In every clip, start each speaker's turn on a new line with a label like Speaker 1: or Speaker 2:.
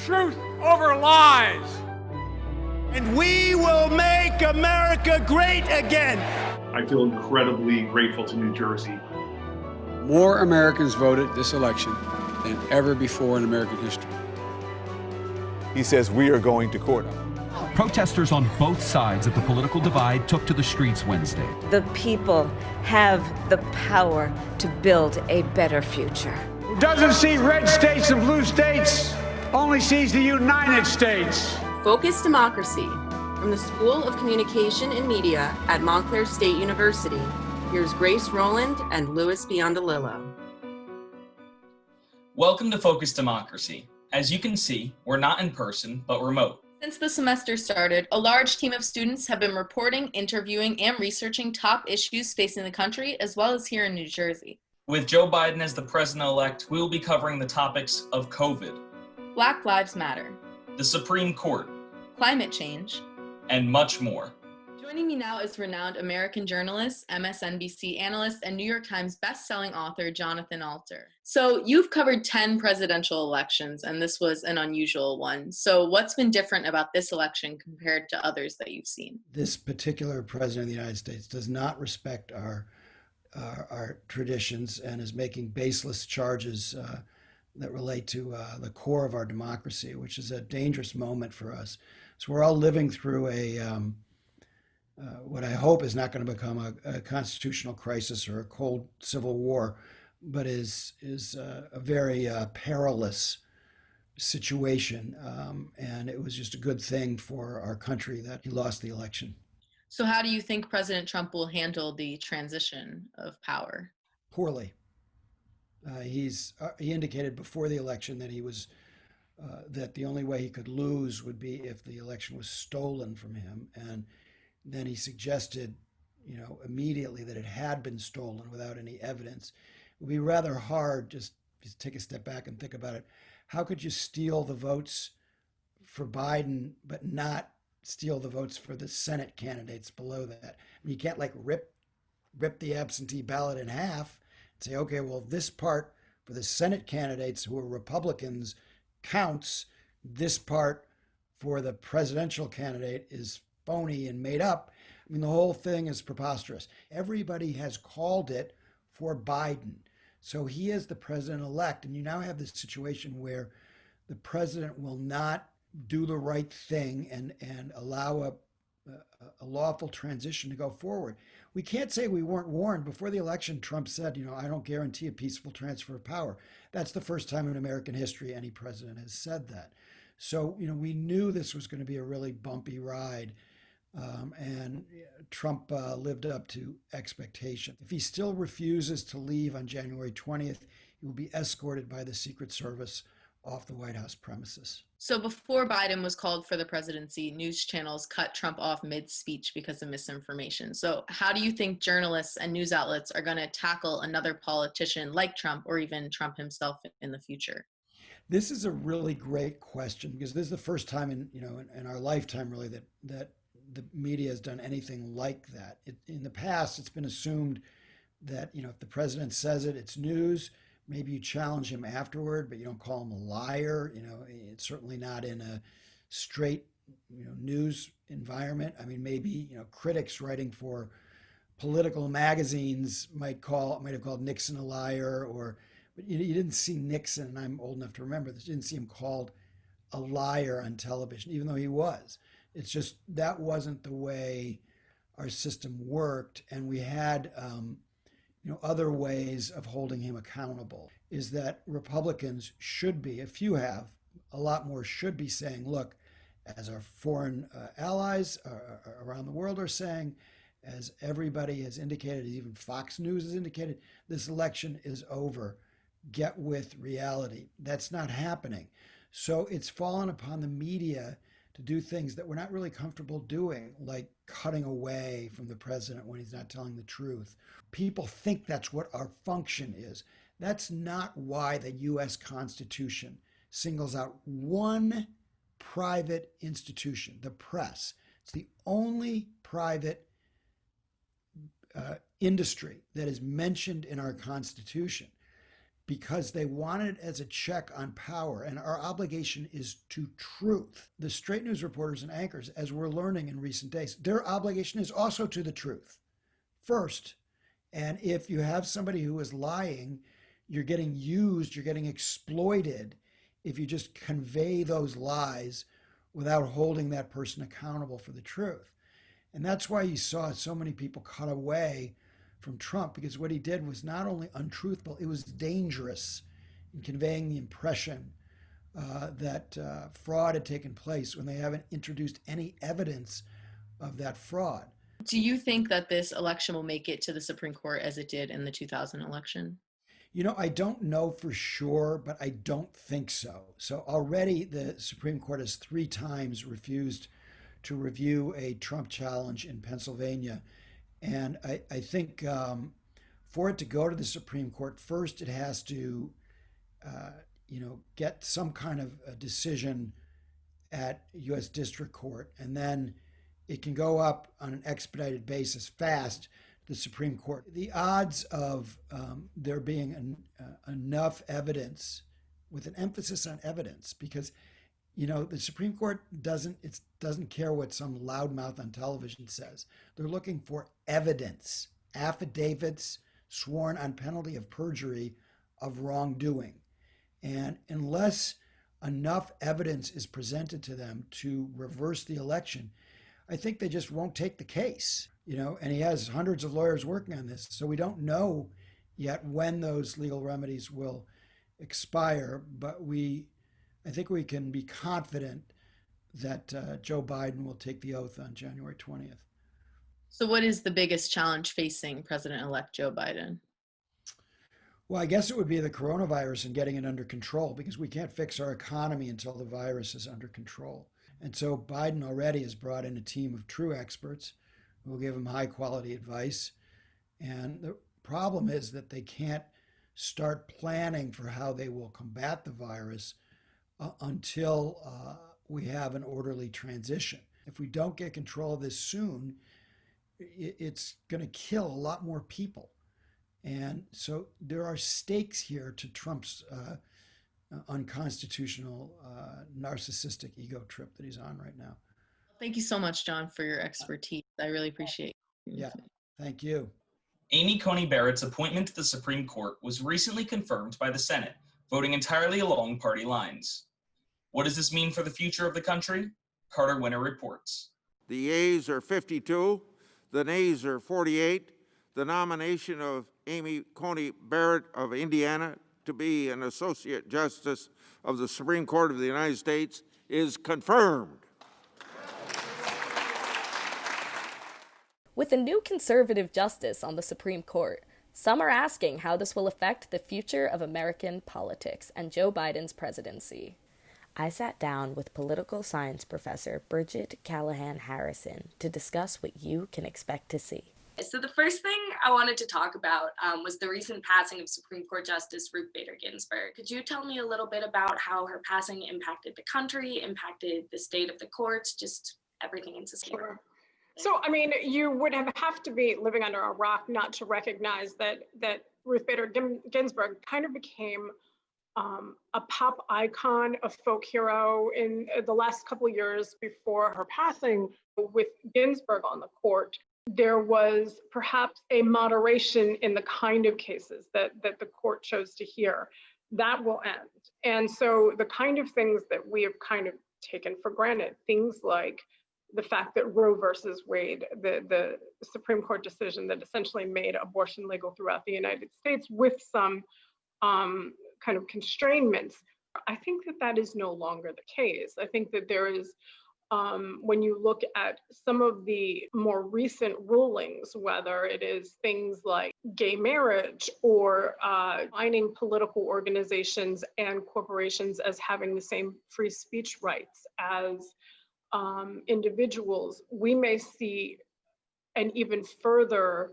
Speaker 1: truth over lies.
Speaker 2: And we will make America great again.
Speaker 3: I feel incredibly grateful to New Jersey.
Speaker 4: More Americans voted this election than ever before in American history.
Speaker 5: He says we are going to court.
Speaker 6: Protesters on both sides of the political divide took to the streets Wednesday.
Speaker 7: The people have the power to build a better future.
Speaker 1: Who doesn't see red states and blue states, only sees the United States.
Speaker 8: Focused Democracy. From the School of Communication and Media at Montclair State University, here's Grace Rowland and Louis Biondolillo.
Speaker 9: Welcome to Focused Democracy. As you can see, we're not in person, but remote.
Speaker 10: Since the semester started, a large team of students have been reporting, interviewing, and researching top issues facing the country, as well as here in New Jersey.
Speaker 9: With Joe Biden as the president-elect, we will be covering the topics of COVID,
Speaker 10: Black Lives Matter,
Speaker 9: the Supreme Court,
Speaker 10: climate change,
Speaker 9: and much more.
Speaker 10: Joining me now is renowned American journalist, MSNBC analyst, and New York Times best-selling author, Jonathan Alter. So you've covered 10 presidential elections, and this was an unusual one. So what's been different about this election compared to others that you've seen?
Speaker 11: This particular president of the United States does not respect our traditions and is making baseless charges that relate to the core of our democracy, which is a dangerous moment for us. So we're all living through what I hope is not going to become a constitutional crisis or a cold civil war, but is a very perilous situation. And it was just a good thing for our country that he lost the election.
Speaker 10: So how do you think President Trump will handle the transition of power?
Speaker 11: Poorly. He indicated before the election that he was that the only way he could lose would be if the election was stolen from him, and then he suggested, immediately that it had been stolen without any evidence. It would be rather hard, just take a step back and think about it. How could you steal the votes for Biden, but not steal the votes for the Senate candidates below that? I mean, you can't rip the absentee ballot in half and say, okay, well, this part for the Senate candidates who are Republicans counts. This part for the presidential candidate is phony and made up. I mean, the whole thing is preposterous. Everybody has called it for Biden. So he is the president-elect, and you now have this situation where the president will not do the right thing and allow a lawful transition to go forward. We can't say we weren't warned. Before the election, Trump said, I don't guarantee a peaceful transfer of power. That's the first time in American history any president has said that. So, we knew this was going to be a really bumpy ride. And Trump lived up to expectation. If he still refuses to leave on January 20th, he will be escorted by the Secret Service off the White House premises.
Speaker 10: So before Biden was called for the presidency, news channels cut Trump off mid-speech because of misinformation. So how do you think journalists and news outlets are going to tackle another politician like Trump or even Trump himself in the future?
Speaker 11: This is a really great question, because this is the first time in our lifetime really that the media has done anything like that. In the past, it's been assumed that, if the president says it, it's news. Maybe you challenge him afterward, but you don't call him a liar. It's certainly not in a straight, news environment. I mean, maybe, critics writing for political magazines might have called Nixon a liar, but you didn't see Nixon, and I'm old enough to remember this, you didn't see him called a liar on television, even though he was. It's just that wasn't the way our system worked, and we had other ways of holding him accountable. Is that Republicans should be, if you have, a lot more should be saying, look, as our foreign allies around the world are saying, as everybody has indicated, even Fox News has indicated, this election is over. Get with reality. That's not happening. So it's fallen upon the media to do things that we're not really comfortable doing, like cutting away from the president when he's not telling the truth. People think that's what our function is. That's not why the U.S. Constitution singles out one private institution, the press. It's the only private industry that is mentioned in our Constitution. because they want it as a check on power. And our obligation is to truth. The straight news reporters and anchors, as we're learning in recent days, their obligation is also to the truth first. And if you have somebody who is lying, you're getting used, you're getting exploited if you just convey those lies without holding that person accountable for the truth. And that's why you saw so many people cut away from Trump, because what he did was not only untruthful, it was dangerous in conveying the impression that fraud had taken place when they haven't introduced any evidence of that fraud.
Speaker 10: Do you think that this election will make it to the Supreme Court as it did in the 2000 election?
Speaker 11: You know, I don't know for sure, but I don't think so. So already the Supreme Court has 3 times refused to review a Trump challenge in Pennsylvania. And I think for it to go to the Supreme Court, first it has to, get some kind of a decision at U.S. District Court, and then it can go up on an expedited basis fast to the Supreme Court. The odds of there being enough evidence, with an emphasis on evidence, because the Supreme Court doesn't care what some loudmouth on television says. They're looking for evidence, affidavits sworn on penalty of perjury of wrongdoing. And unless enough evidence is presented to them to reverse the election, I think they just won't take the case. And he has hundreds of lawyers working on this. So we don't know yet when those legal remedies will expire, but I think we can be confident that Joe Biden will take the oath on January 20th.
Speaker 10: So what is the biggest challenge facing President-elect Joe Biden?
Speaker 11: Well, I guess it would be the coronavirus and getting it under control, because we can't fix our economy until the virus is under control. And so Biden already has brought in a team of true experts who will give him high quality advice. And the problem is that they can't start planning for how they will combat the virus until we have an orderly transition. If we don't get control of this soon, it's going to kill a lot more people. And so there are stakes here to Trump's unconstitutional, narcissistic ego trip that he's on right now.
Speaker 10: Thank you so much, John, for your expertise. I really appreciate it.
Speaker 11: Yeah, thank you.
Speaker 9: Amy Coney Barrett's appointment to the Supreme Court was recently confirmed by the Senate, voting entirely along party lines. What does this mean for the future of the country? Carter Winter reports.
Speaker 12: The yeas are 52, the nays are 48. The nomination of Amy Coney Barrett of Indiana to be an Associate Justice of the Supreme Court of the United States is confirmed.
Speaker 13: With a new conservative justice on the Supreme Court, some are asking how this will affect the future of American politics and Joe Biden's presidency. I sat down with political science professor Bridget Callahan Harrison to discuss what you can expect to see.
Speaker 14: So the first thing I wanted to talk about was the recent passing of Supreme Court Justice Ruth Bader Ginsburg. Could you tell me a little bit about how her passing impacted the country, impacted the state of the courts, just everything in society?
Speaker 15: Sure. So, I mean, you would have to be living under a rock not to recognize that Ruth Bader Ginsburg kind of became a pop icon, a folk hero in the last couple of years before her passing. With Ginsburg on the court, there was perhaps a moderation in the kind of cases that the court chose to hear. That will end. And so the kind of things that we have kind of taken for granted, things like the fact that Roe versus Wade, the Supreme Court decision that essentially made abortion legal throughout the United States with some kind of constraints, I think that is no longer the case. I think that there is, when you look at some of the more recent rulings, whether it is things like gay marriage or defining political organizations and corporations as having the same free speech rights as individuals, we may see an even further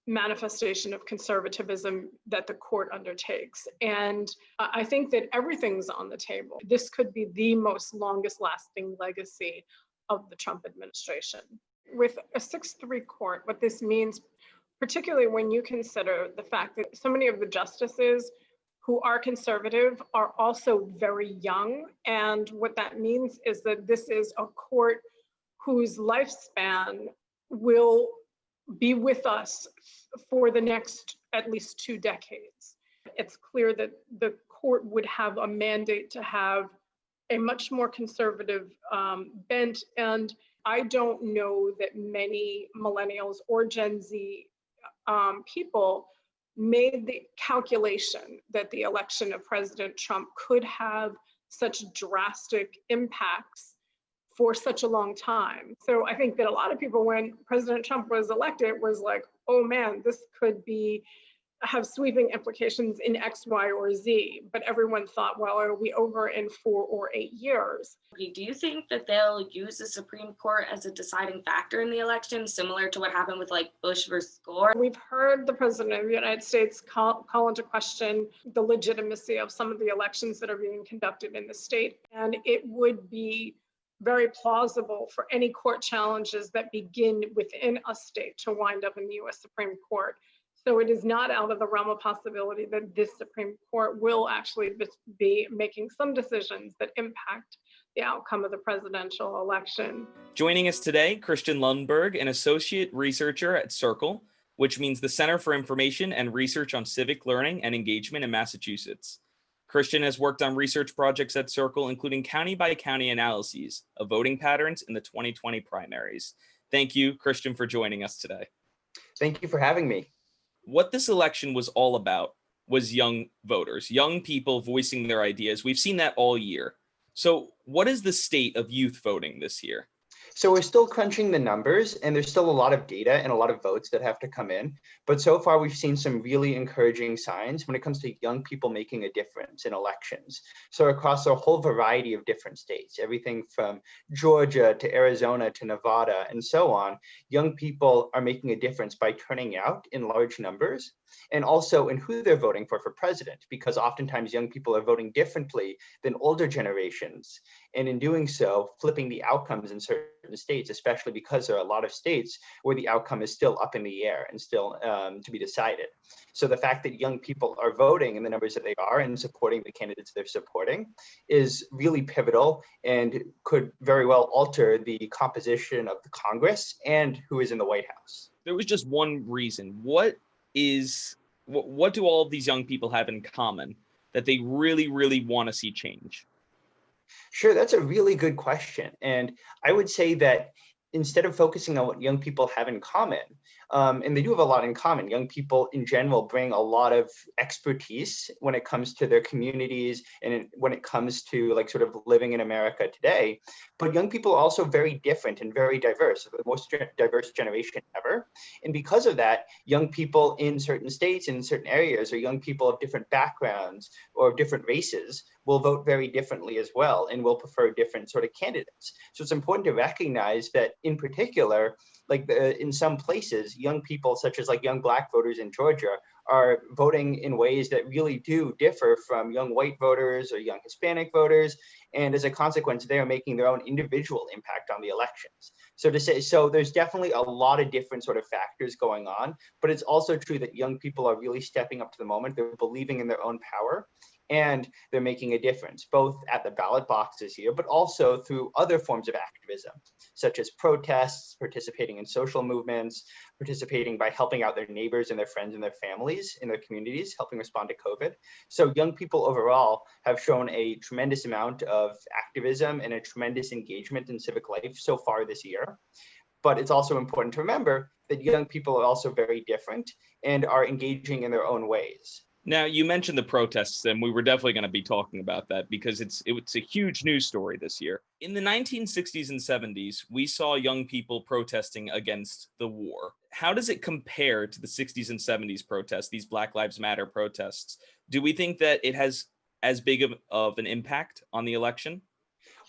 Speaker 15: manifestation of conservatism that the court undertakes. And I think that everything's on the table. This could be the most longest lasting legacy of the Trump administration. With a 6-3 court, what this means particularly when you consider the fact that so many of the justices who are conservative are also very young. And what that means is that this is a court whose lifespan will be with us for the next at least 2 decades. It's clear that the court would have a mandate to have a much more conservative bent. And I don't know that many millennials or Gen Z people made the calculation that the election of President Trump could have such drastic impacts for such a long time. So I think that a lot of people, when President Trump was elected, was like, oh man, this could have sweeping implications in X, Y, or Z. But everyone thought, well, it'll be over in 4 or 8 years.
Speaker 14: Do you think that they'll use the Supreme Court as a deciding factor in the election, similar to what happened with like Bush versus Gore?
Speaker 15: We've heard the President of the United States call into question the legitimacy of some of the elections that are being conducted in the state. And it would be very plausible for any court challenges that begin within a state to wind up in the US Supreme Court. So it is not out of the realm of possibility that this Supreme Court will actually be making some decisions that impact the outcome of the presidential election.
Speaker 9: Joining us today, Christian Lundberg, an associate researcher at Circle, which means the Center for Information and Research on Civic Learning and Engagement in Massachusetts. Christian has worked on research projects at Circle, including county-by-county analyses of voting patterns in the 2020 primaries. Thank you, Christian, for joining us today.
Speaker 16: Thank you for having me.
Speaker 9: What this election was all about was young voters, young people voicing their ideas. We've seen that all year. So what is the state of youth voting this year?
Speaker 16: So we're still crunching the numbers, and there's still a lot of data and a lot of votes that have to come in. But so far, we've seen some really encouraging signs when it comes to young people making a difference in elections. So across a whole variety of different states, everything from Georgia to Arizona to Nevada and so on, young people are making a difference by turning out in large numbers, and also in who they're voting for president, because oftentimes young people are voting differently than older generations. And in doing so, flipping the outcomes in certain states, especially because there are a lot of states where the outcome is still up in the air and still to be decided. So the fact that young people are voting in the numbers that they are and supporting the candidates they're supporting is really pivotal and could very well alter the composition of the Congress and who is in the White House.
Speaker 9: There was just one reason. What do all of these young people have in common that they really, really want to see change?
Speaker 16: Sure, that's a really good question. And I would say that instead of focusing on what young people have in common, and they do have a lot in common, young people in general bring a lot of expertise when it comes to their communities and when it comes to like sort of living in America today. But young people are also very different and very diverse, the most diverse generation ever. And because of that, young people in certain states and in certain areas, or young people of different backgrounds or of different races, will vote very differently as well and will prefer different sort of candidates. So it's important to recognize that in particular, like in some places, young people such as like young Black voters in Georgia are voting in ways that really do differ from young white voters or young Hispanic voters. And as a consequence, they are making their own individual impact on the elections. So there's definitely a lot of different sort of factors going on, but it's also true that young people are really stepping up to the moment. They're believing in their own power, and they're making a difference, both at the ballot boxes here, but also through other forms of activism, such as protests, participating in social movements, participating by helping out their neighbors and their friends and their families in their communities, helping respond to COVID. So young people overall have shown a tremendous amount of activism and a tremendous engagement in civic life so far this year. But it's also important to remember that young people are also very different and are engaging in their own ways.
Speaker 9: Now, you mentioned the protests, and we were definitely going to be talking about that because it's a huge news story this year. In the 1960s and 70s, we saw young people protesting against the war. How does it compare to the 60s and 70s protests, these Black Lives Matter protests? Do we think that it has as big of an impact on the election?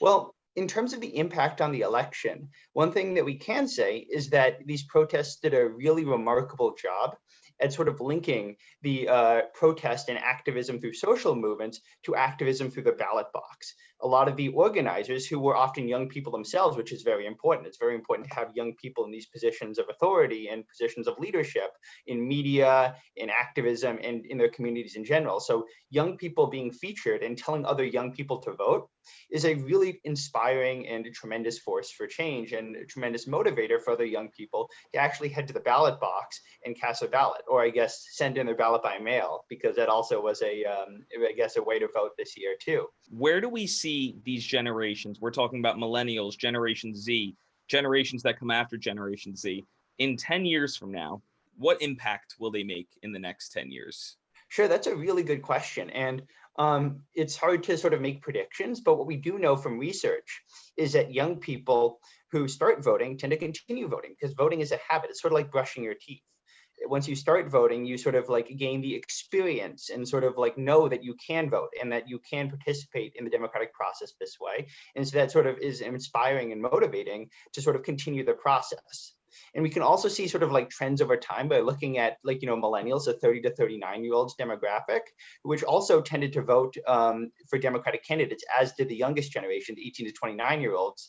Speaker 16: Well, in terms of the impact on the election, one thing that we can say is that these protests did a really remarkable job at sort of linking the protest and activism through social movements to activism through the ballot box. A lot of the organizers, who were often young people themselves, which is very important. It's very important to have young people in these positions of authority and positions of leadership in media, in activism, and in their communities in general. So young people being featured and telling other young people to vote is a really inspiring and a tremendous force for change, and a tremendous motivator for other young people to actually head to the ballot box and cast a ballot, or I guess send in their ballot by mail, because that also was a way to vote this year too.
Speaker 17: Where do we see these generations? We're talking about millennials, Generation Z, generations that come after Generation Z. In 10 years from now, what impact will they make in the next 10 years?
Speaker 16: Sure, that's a really good question. And it's hard to sort of make predictions, but what we do know from research is that young people who start voting tend to continue voting, because voting is a habit. It's sort of like brushing your teeth. Once you start voting, you sort of like gain the experience and sort of like know that you can vote and that you can participate in the democratic process this way. And so that sort of is inspiring and motivating to sort of continue the process. And we can also see sort of like trends over time by looking at millennials, the 30 to 39-year-olds demographic, which also tended to vote for Democratic candidates, as did the youngest generation, the 18 to 29-year-olds.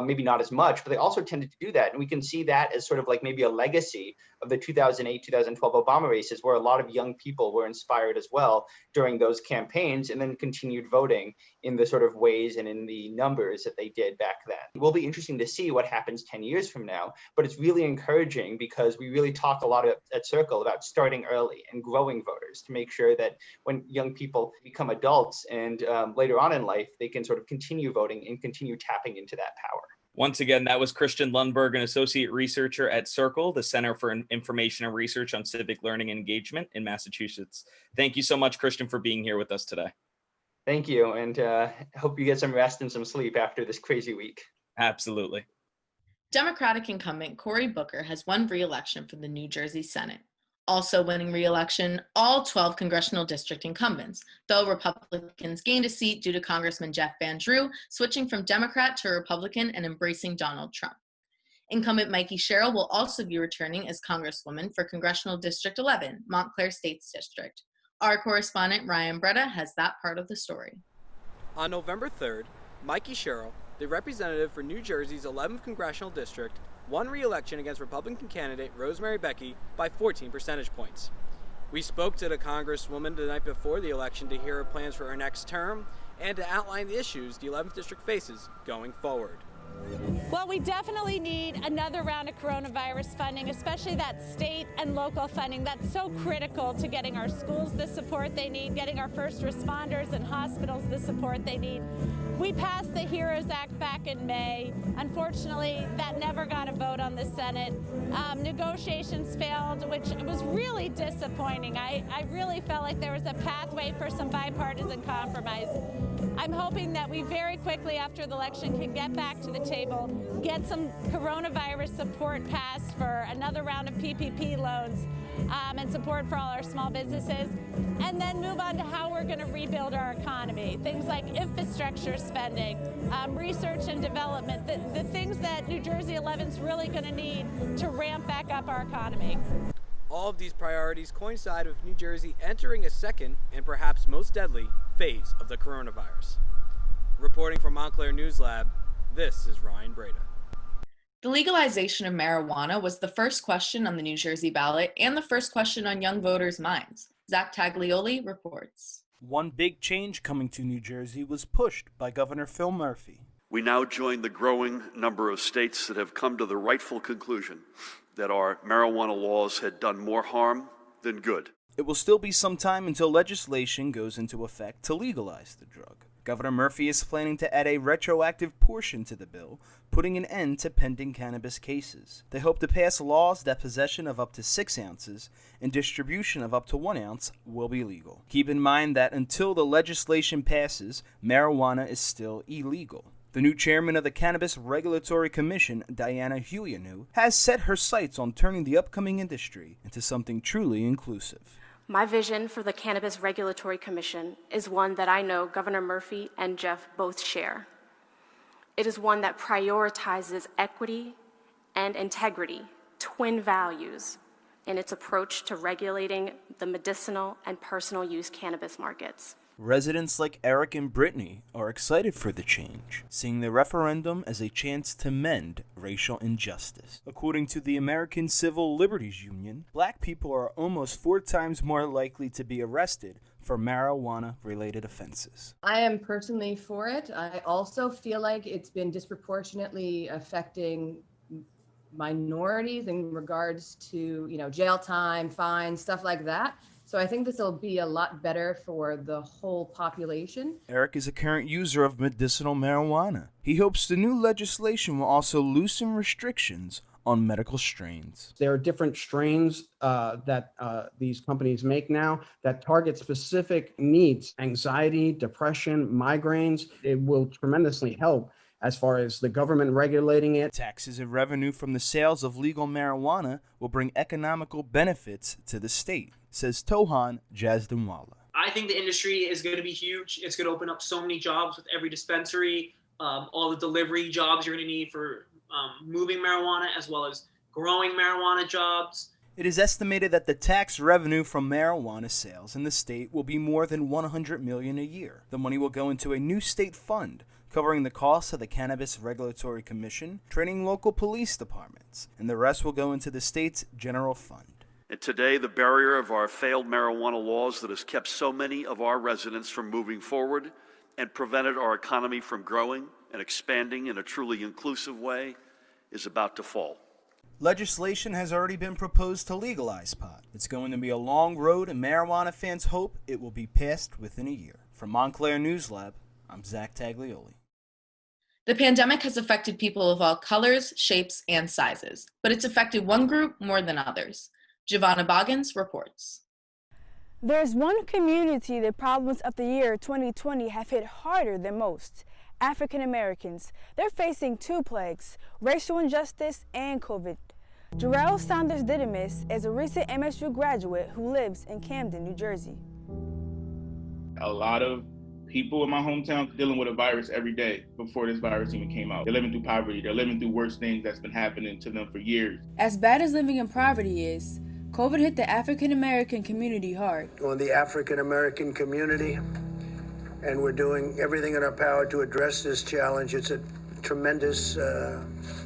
Speaker 16: Maybe not as much, but they also tended to do that. And we can see that as sort of like maybe a legacy of the 2008, 2012 Obama races, where a lot of young people were inspired as well during those campaigns and then continued voting in the sort of ways and in the numbers that they did back then. It will be interesting to see what happens 10 years from now, but it's really encouraging because we really talk a lot at Circle about starting early and growing voters to make sure that when young people become adults and later on in life, they can sort of continue voting and continue tapping into that power.
Speaker 17: Once again, that was Christian Lundberg, an associate researcher at Circle, the Center for Information and Research on Civic Learning and Engagement in Massachusetts. Thank you so much, Christian, for being here with us today.
Speaker 16: Thank you, and hope you get some rest and some sleep after this crazy week.
Speaker 17: Absolutely.
Speaker 10: Democratic incumbent Cory Booker has won re-election for the New Jersey Senate. Also winning re-election, all 12 congressional district incumbents, though Republicans gained a seat due to Congressman Jeff Van Drew switching from Democrat to Republican and embracing Donald Trump. Incumbent Mikey Sherrill will also be returning as Congresswoman for Congressional District 11, Montclair State's district. Our correspondent Ryan Breda has that part of the story.
Speaker 18: On November 3rd, Mikey Sherrill, the representative for New Jersey's 11th Congressional District, won re-election against Republican candidate Rosemary Becky by 14 percentage points. We spoke to the Congresswoman the night before the election to hear her plans for her next term and to outline the issues the 11th District faces going forward.
Speaker 19: Well, we definitely need another round of coronavirus funding, especially that state and local funding. That's so critical to getting our schools the support they need, getting our first responders and hospitals the support they need. We passed the HEROES Act back in May. Unfortunately, that never got a vote on the Senate. Negotiations failed, which was really disappointing. I really felt like there was a pathway for some bipartisan compromise. I'm hoping that we very quickly after the election can get back to the table, get some coronavirus support passed for another round of PPP loans and support for all our small businesses, and then move on to how we're going to rebuild our economy. Things like infrastructure spending, research and development, the things that New Jersey 11's really going to need to ramp back up our economy.
Speaker 18: All of these priorities coincide with New Jersey entering a second and perhaps most deadly phase of the coronavirus. Reporting from Montclair News Lab, this is Ryan Breda.
Speaker 10: The legalization of marijuana was the first question on the New Jersey ballot and the first question on young voters' minds. Zach Taglioli reports.
Speaker 20: One big change coming to New Jersey was pushed by Governor Phil Murphy.
Speaker 21: We now join the growing number of states that have come to the rightful conclusion that our marijuana laws had done more harm than good.
Speaker 20: It will still be some time until legislation goes into effect to legalize the drug. Governor Murphy is planning to add a retroactive portion to the bill, putting an end to pending cannabis cases. They hope to pass laws that possession of up to 6 ounces and distribution of up to 1 ounce will be legal. Keep in mind that until the legislation passes, marijuana is still illegal. The new chairman of the Cannabis Regulatory Commission, Diana Huianu, has set her sights on turning the upcoming industry into something truly inclusive.
Speaker 22: My vision for the Cannabis Regulatory Commission is one that I know Governor Murphy and Jeff both share. It is one that prioritizes equity and integrity, twin values, in its approach to regulating the medicinal and personal use cannabis markets.
Speaker 20: Residents like Eric and Brittany are excited for the change, seeing the referendum as a chance to mend racial injustice. According to the American Civil Liberties Union, black people are almost 4 times more likely to be arrested for marijuana-related offenses.
Speaker 2: I am personally for it. I also feel like it's been disproportionately affecting minorities in regards to, jail time, fines, stuff like that. So I think this will be a lot better for the whole population.
Speaker 20: Eric is a current user of medicinal marijuana. He hopes the new legislation will also loosen restrictions on medical strains.
Speaker 3: There are different strains that these companies make now that target specific needs, anxiety, depression, migraines. It will tremendously help as far as the government regulating it.
Speaker 20: Taxes and revenue from the sales of legal marijuana will bring economical benefits to the state, says Tohan Jazdinwala.
Speaker 23: I think the industry is going to be huge. It's going to open up so many jobs with every dispensary, all the delivery jobs you're going to need for moving marijuana, as well as growing marijuana jobs.
Speaker 20: It is estimated that the tax revenue from marijuana sales in the state will be more than $100 million a year. The money will go into a new state fund covering the costs of the Cannabis Regulatory Commission, training local police departments, and the rest will go into the state's general fund.
Speaker 21: And today, the barrier of our failed marijuana laws that has kept so many of our residents from moving forward and prevented our economy from growing and expanding in a truly inclusive way is about to fall.
Speaker 20: Legislation has already been proposed to legalize pot. It's going to be a long road, and marijuana fans hope it will be passed within a year. From Montclair News Lab, I'm Zach Taglioli.
Speaker 10: The pandemic has affected people of all colors, shapes, and sizes, but it's affected one group more than others. Giovanna Boggins reports.
Speaker 24: There's one community the problems of the year 2020 have hit harder than most: African Americans. They're facing 2 plagues: racial injustice and COVID. Jarrell Saunders Didymus is a recent MSU graduate who lives in Camden, New Jersey.
Speaker 25: A lot of people in my hometown dealing with a virus every day before this virus even came out. They're living through poverty. They're living through worse things that's been happening to them for years.
Speaker 24: As bad as living in poverty is, COVID hit the African American community hard.
Speaker 26: On the African American community, and we're doing everything in our power to address this challenge. It's a tremendous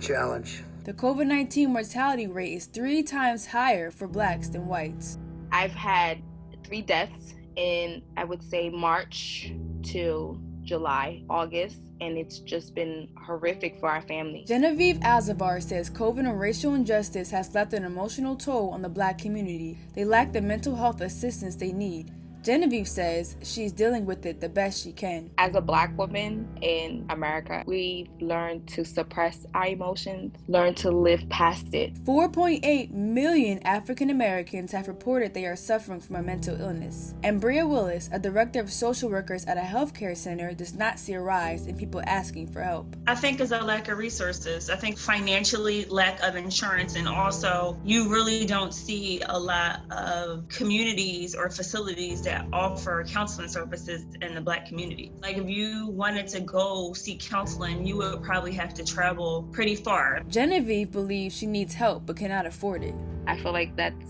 Speaker 26: challenge.
Speaker 24: The COVID-19 mortality rate is 3 times higher for blacks than whites.
Speaker 27: I've had 3 deaths in, I would say, March to July, August, and it's just been horrific for our family.
Speaker 24: Genevieve Alzabar says COVID and racial injustice has left an emotional toll on the black community. They lack the mental health assistance they need. Genevieve says she's dealing with it the best she can.
Speaker 27: As a black woman in America, we've learned to suppress our emotions, learn to live past it.
Speaker 24: 4.8 million African Americans have reported they are suffering from a mental illness. And Bria Willis, a director of social workers at a healthcare center, does not see a rise in people asking for help.
Speaker 28: I think it's a lack of resources. I think financially, lack of insurance, and also you really don't see a lot of communities or facilities that offer counseling services in the black community. Like if you wanted to go seek counseling, you would probably have to travel pretty far.
Speaker 24: Genevieve believes she needs help but cannot afford it.
Speaker 27: I feel like that's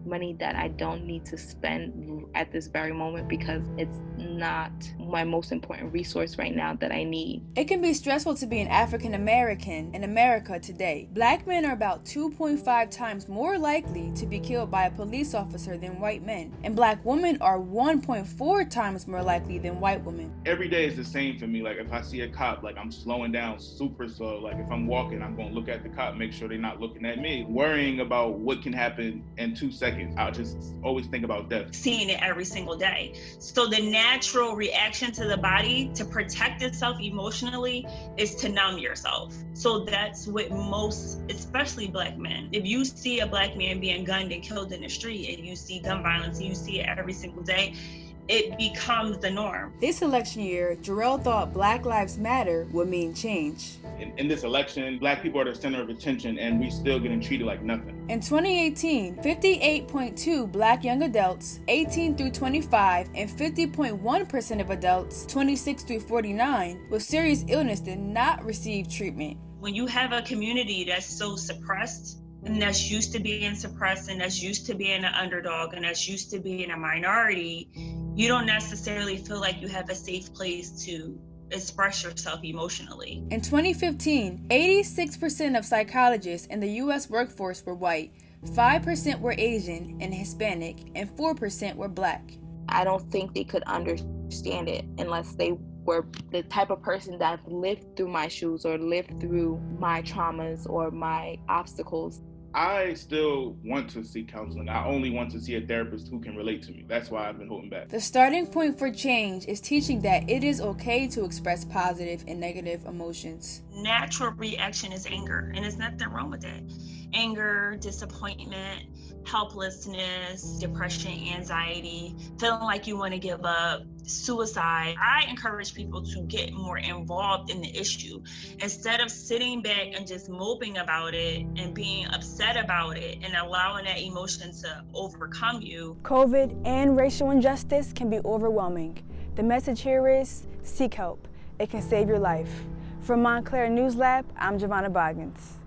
Speaker 27: money that I don't need to spend at this very moment because it's not my most important resource right now that I need.
Speaker 24: It can be stressful to be an African American in America today. Black men are about 2.5 times more likely to be killed by a police officer than white men, and black women are 1.4 times more likely than white women.
Speaker 25: Every day is the same for me. Like if I see a cop, like I'm slowing down super slow. Like if I'm walking, I'm gonna look at the cop, make sure they're not looking at me. Worrying about what can happen in 2 seconds. I'll just always think about death.
Speaker 28: Seeing it every single day. So the natural reaction to the body to protect itself emotionally is to numb yourself. So that's what most, especially black men, if you see a black man being gunned and killed in the street and you see gun violence and you see it every single day, it becomes the norm.
Speaker 24: This election year, Jarrell thought Black Lives Matter would mean change.
Speaker 25: In this election, black people are the center of attention and we still getting treated like nothing.
Speaker 24: In 2018, 58.2 black young adults 18 through 25 and 50.1% of adults 26 through 49 with serious illness did not receive treatment.
Speaker 28: When you have a community that's so suppressed and that's used to being suppressed, and that's used to being an underdog, and that's used to being a minority, you don't necessarily feel like you have a safe place to express yourself emotionally.
Speaker 24: In 2015, 86% of psychologists in the U.S. workforce were white, 5% were Asian and Hispanic, and 4% were Black.
Speaker 27: I don't think they could understand it unless they were the type of person that lived through my shoes or lived through my traumas or my obstacles.
Speaker 25: I still want to seek counseling. I only want to see a therapist who can relate to me. That's why I've been holding back.
Speaker 24: The starting point for change is teaching that it is okay to express positive and negative emotions.
Speaker 28: Natural reaction is anger, and there's nothing wrong with that. Anger, disappointment, helplessness, depression, anxiety, feeling like you want to give up, suicide. I encourage people to get more involved in the issue instead of sitting back and just moping about it and being upset about it and allowing that emotion to overcome you.
Speaker 24: COVID and racial injustice can be overwhelming. The message here is seek help. It can save your life. From Montclair News Lab, I'm Giovanna Boggins.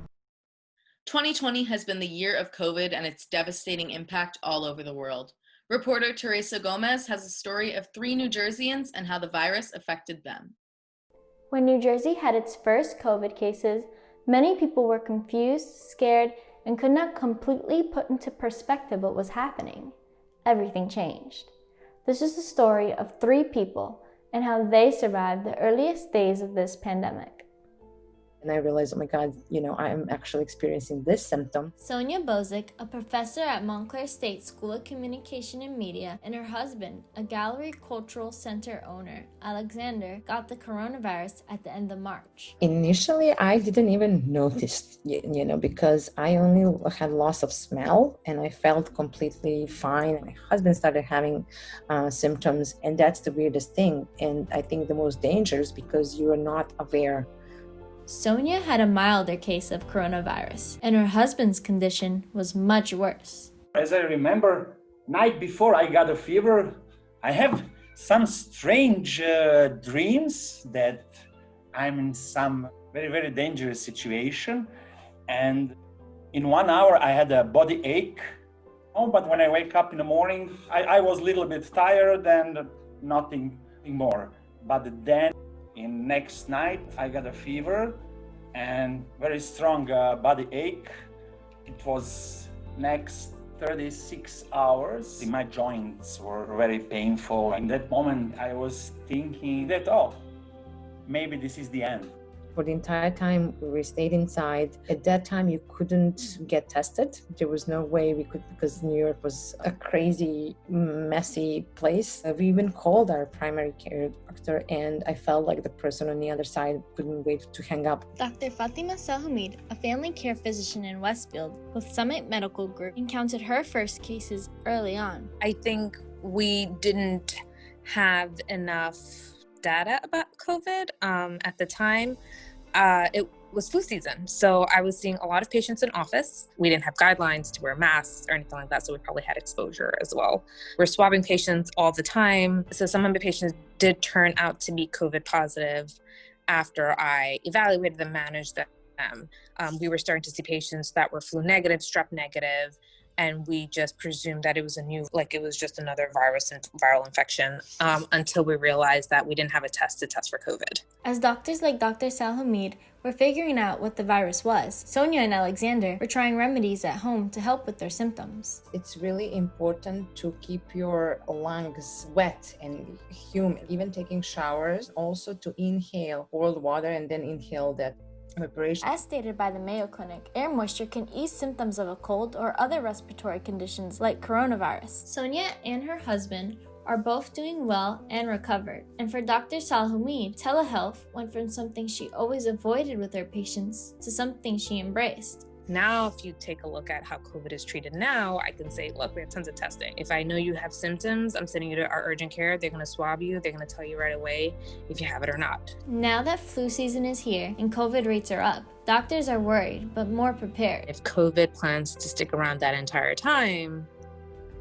Speaker 10: 2020 has been the year of COVID and its devastating impact all over the world. Reporter Teresa Gomez has a story of 3 New Jerseyans and how the virus affected them.
Speaker 1: When New Jersey had its first COVID cases, many people were confused, scared, and could not completely put into perspective what was happening. Everything changed. This is the story of 3 people and how they survived the earliest days of this pandemic.
Speaker 4: And I realized, oh my God, I am actually experiencing this symptom.
Speaker 1: Sonia Bozic, a professor at Montclair State School of Communication and Media, and her husband, a gallery cultural center owner, Alexander, got the coronavirus at the end of March.
Speaker 4: Initially, I didn't even notice, because I only had loss of smell and I felt completely fine. My husband started having symptoms, and that's the weirdest thing. And I think the most dangerous because you are not aware.
Speaker 1: Sonia had a milder case of coronavirus, and her husband's condition was much worse.
Speaker 5: As I remember, night before I got a fever, I have some strange dreams that I'm in some very, very dangerous situation. And in 1 hour, I had a body ache. Oh, but when I wake up in the morning, I was a little bit tired and nothing more. But then in next night, I got a fever and very strong body ache. It was next 36 hours. My joints were very painful. In that moment, I was thinking that, maybe this is the end.
Speaker 4: For the entire time we stayed inside. At that time, you couldn't get tested. There was no way we could, because New York was a crazy, messy place. We even called our primary care doctor, and I felt like the person on the other side couldn't wait to hang up.
Speaker 1: Dr. Fatima Hamid, a family care physician in Westfield with Summit Medical Group, encountered her first cases early on.
Speaker 6: I think we didn't have enough data about COVID at the time. It was flu season, so I was seeing a lot of patients in office. We didn't have guidelines to wear masks or anything like that, so we probably had exposure as well. We're swabbing patients all the time, so some of my patients did turn out to be COVID positive after I evaluated them, managed them. We were starting to see patients that were flu negative, strep negative, and we just presumed that it was it was just another virus and viral infection until we realized that we didn't have a test to test for COVID.
Speaker 1: As doctors like Dr. Hamid were figuring out what the virus was, Sonia and Alexander were trying remedies at home to help with their symptoms.
Speaker 4: It's really important to keep your lungs wet and humid, even taking showers, also to inhale cold water and then inhale that evaporation.
Speaker 1: As stated by the Mayo Clinic, air moisture can ease symptoms of a cold or other respiratory conditions like coronavirus. Sonia and her husband are both doing well and recovered. And for Dr. Hamid, telehealth went from something she always avoided with her patients to something she embraced.
Speaker 6: Now, if you take a look at how COVID is treated now, I can say, look, we have tons of testing. If I know you have symptoms, I'm sending you to our urgent care. They're going to swab you. They're going to tell you right away if you have it or not.
Speaker 1: Now that flu season is here and COVID rates are up, doctors are worried, but more prepared.
Speaker 6: If COVID plans to stick around that entire time,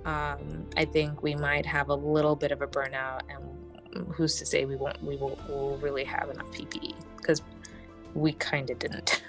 Speaker 6: I think we might have a little bit of a burnout, and who's to say we'll really have enough PPE? Because we kind of didn't.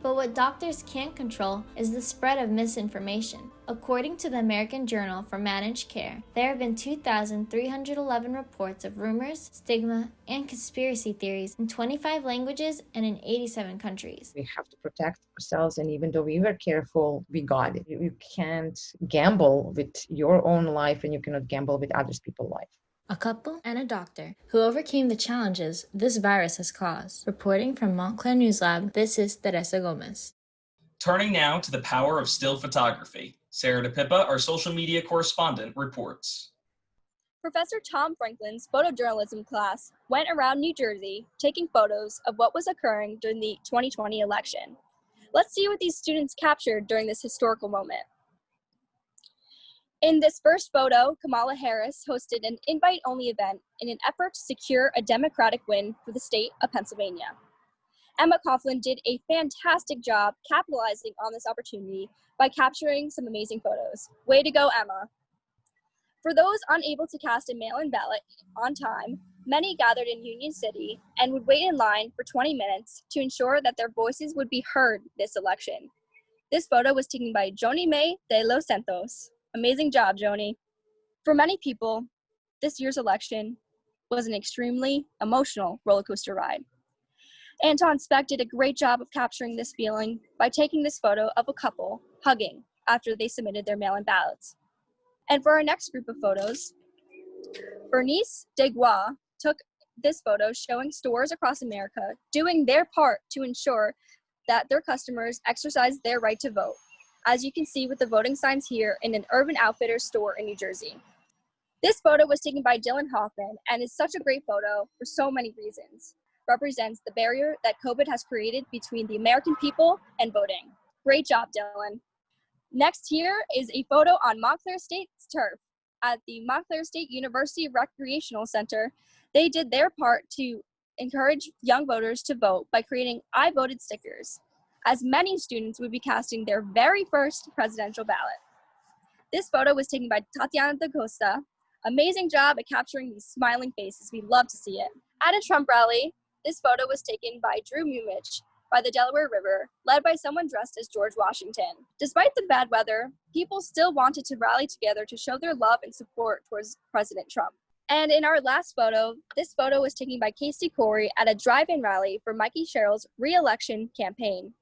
Speaker 1: But what doctors can't control is the spread of misinformation. According to the American Journal for Managed Care, there have been 2,311 reports of rumors, stigma, and conspiracy theories in 25 languages and in 87 countries.
Speaker 4: We have to protect ourselves, and even though we were careful, we got it. You can't gamble with your own life, and you cannot gamble with others people's life.
Speaker 1: A couple and a doctor who overcame the challenges this virus has caused. Reporting from Montclair News Lab, this is Teresa Gomez.
Speaker 7: Turning now to the power of still photography. Sarah DePippa, our social media correspondent, reports.
Speaker 8: Professor Tom Franklin's photojournalism class went around New Jersey taking photos of what was occurring during the 2020 election. Let's see what these students captured during this historical moment. In this first photo, Kamala Harris hosted an invite-only event in an effort to secure a Democratic win for the state of Pennsylvania. Emma Coughlin did a fantastic job capitalizing on this opportunity by capturing some amazing photos. Way to go, Emma. For those unable to cast a mail-in ballot on time, many gathered in Union City and would wait in line for 20 minutes to ensure that their voices would be heard this election. This photo was taken by Joni May de los Santos. Amazing job, Joni. For many people, this year's election was an extremely emotional roller coaster ride. Anton Speck did a great job of capturing this feeling by taking this photo of a couple hugging after they submitted their mail-in ballots. And for our next group of photos, Bernice Degois took this photo showing stores across America doing their part to ensure that their customers exercise their right to vote, as you can see with the voting signs here in an Urban Outfitters store in New Jersey. This photo was taken by Dylan Hoffman and is such a great photo for so many reasons. Represents the barrier that COVID has created between the American people and voting. Great job, Dylan. Next here is a photo on Montclair State's turf. At the Montclair State University Recreational Center, they did their part to encourage young voters to vote by creating I voted stickers, as many students would be casting their very first presidential ballot. This photo was taken by Tatiana da Costa. Amazing job at capturing these smiling faces. We love to see it. At a Trump rally, this photo was taken by Drew Mumich by the Delaware River, led by someone dressed as George Washington. Despite the bad weather, people still wanted to rally together to show their love and support towards President Trump. And in our last photo, this photo was taken by Casey Corey at a drive-in rally for Mikey Sherrill's re-election campaign.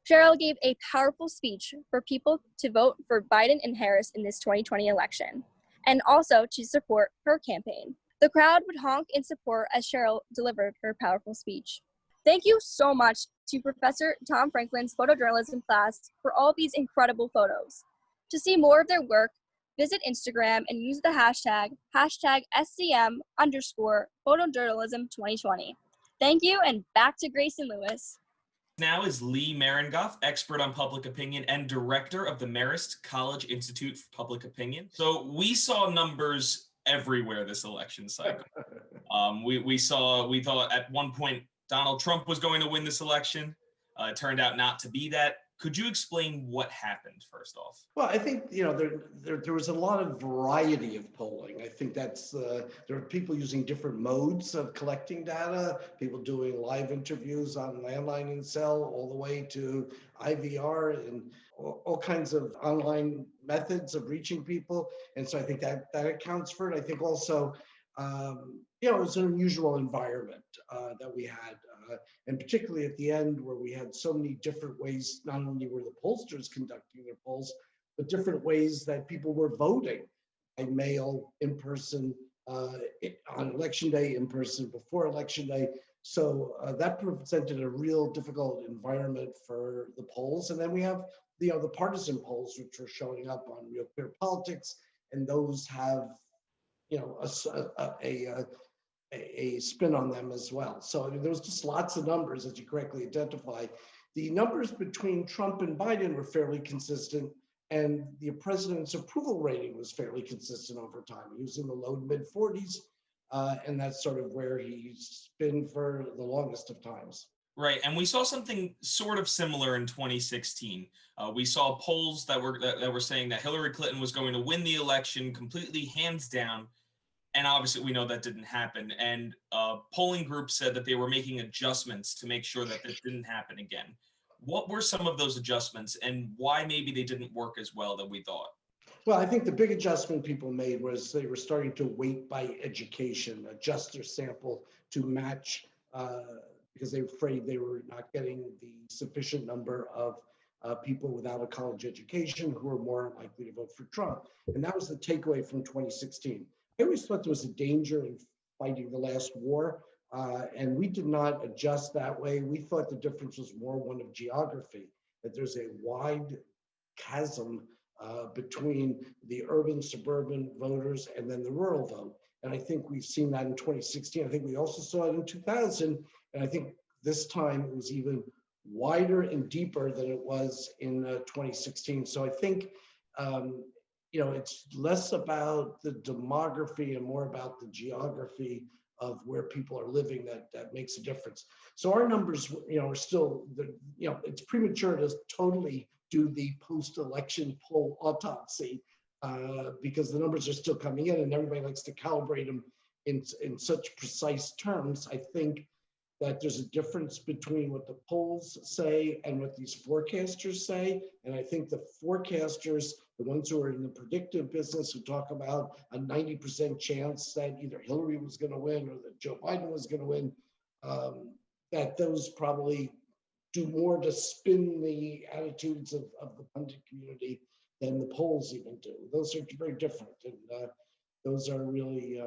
Speaker 8: Sherrill gave a powerful speech for people to vote for Biden and Harris in this 2020 election, and also to support her campaign. The crowd would honk in support as Sherrill delivered her powerful speech. Thank you so much to Professor Tom Franklin's photojournalism class for all these incredible photos. To see more of their work, visit Instagram and use the hashtag #SCM_photojournalism2020. Thank you, and back to Grace and Lewis.
Speaker 7: Now is Lee Marengoff, expert on public opinion and director of the Marist College Institute for Public Opinion. So we saw numbers everywhere this election cycle. We thought at one point Donald Trump was going to win this election. It turned out not to be that. Could you explain what happened first off?
Speaker 9: Well, I think, there was a lot of variety of polling. I think that's, there are people using different modes of collecting data, people doing live interviews on landline and cell, all the way to IVR and all kinds of online methods of reaching people. And so I think that accounts for it. I think also, it was an unusual environment that we had. And particularly at the end where we had so many different ways, not only were the pollsters conducting their polls, but different ways that people were voting, by mail, in person, on election day, in person before election day. So that presented a real difficult environment for the polls. And then we have the partisan polls, which were showing up on Real Clear Politics, and those have a spin on them as well. So there was just lots of numbers, as you correctly identify. The numbers between Trump and Biden were fairly consistent, and the president's approval rating was fairly consistent over time. He was in the low to mid 40s, and that's sort of where he's been for the longest of times.
Speaker 7: Right, and we saw something sort of similar in 2016. We saw polls that were saying that Hillary Clinton was going to win the election completely, hands down. And obviously we know that didn't happen. And polling groups said that they were making adjustments to make sure that this didn't happen again. What were some of those adjustments and why maybe they didn't work as well that we thought?
Speaker 9: Well, I think the big adjustment people made was they were starting to weight by education, adjust their sample to match, because they were afraid they were not getting the sufficient number of people without a college education who were more likely to vote for Trump. And that was the takeaway from 2016. I always thought there was a danger in fighting the last war, and we did not adjust that way. We thought the difference was more one of geography, that there's a wide chasm between the urban, suburban voters and then the rural vote. And I think we've seen that in 2016. I think we also saw it in 2000. And I think this time it was even wider and deeper than it was in 2016. So I think, it's less about the demography and more about the geography of where people are living that makes a difference. So our numbers, are still, it's premature to totally do the post-election poll autopsy because the numbers are still coming in and everybody likes to calibrate them in such precise terms. I think that there's a difference between what the polls say and what these forecasters say. And I think the forecasters, the ones who are in the predictive business, who talk about a 90% chance that either Hillary was going to win or that Joe Biden was going to win, that those probably do more to spin the attitudes of the pundit community than the polls even do. Those are very different. And those are really,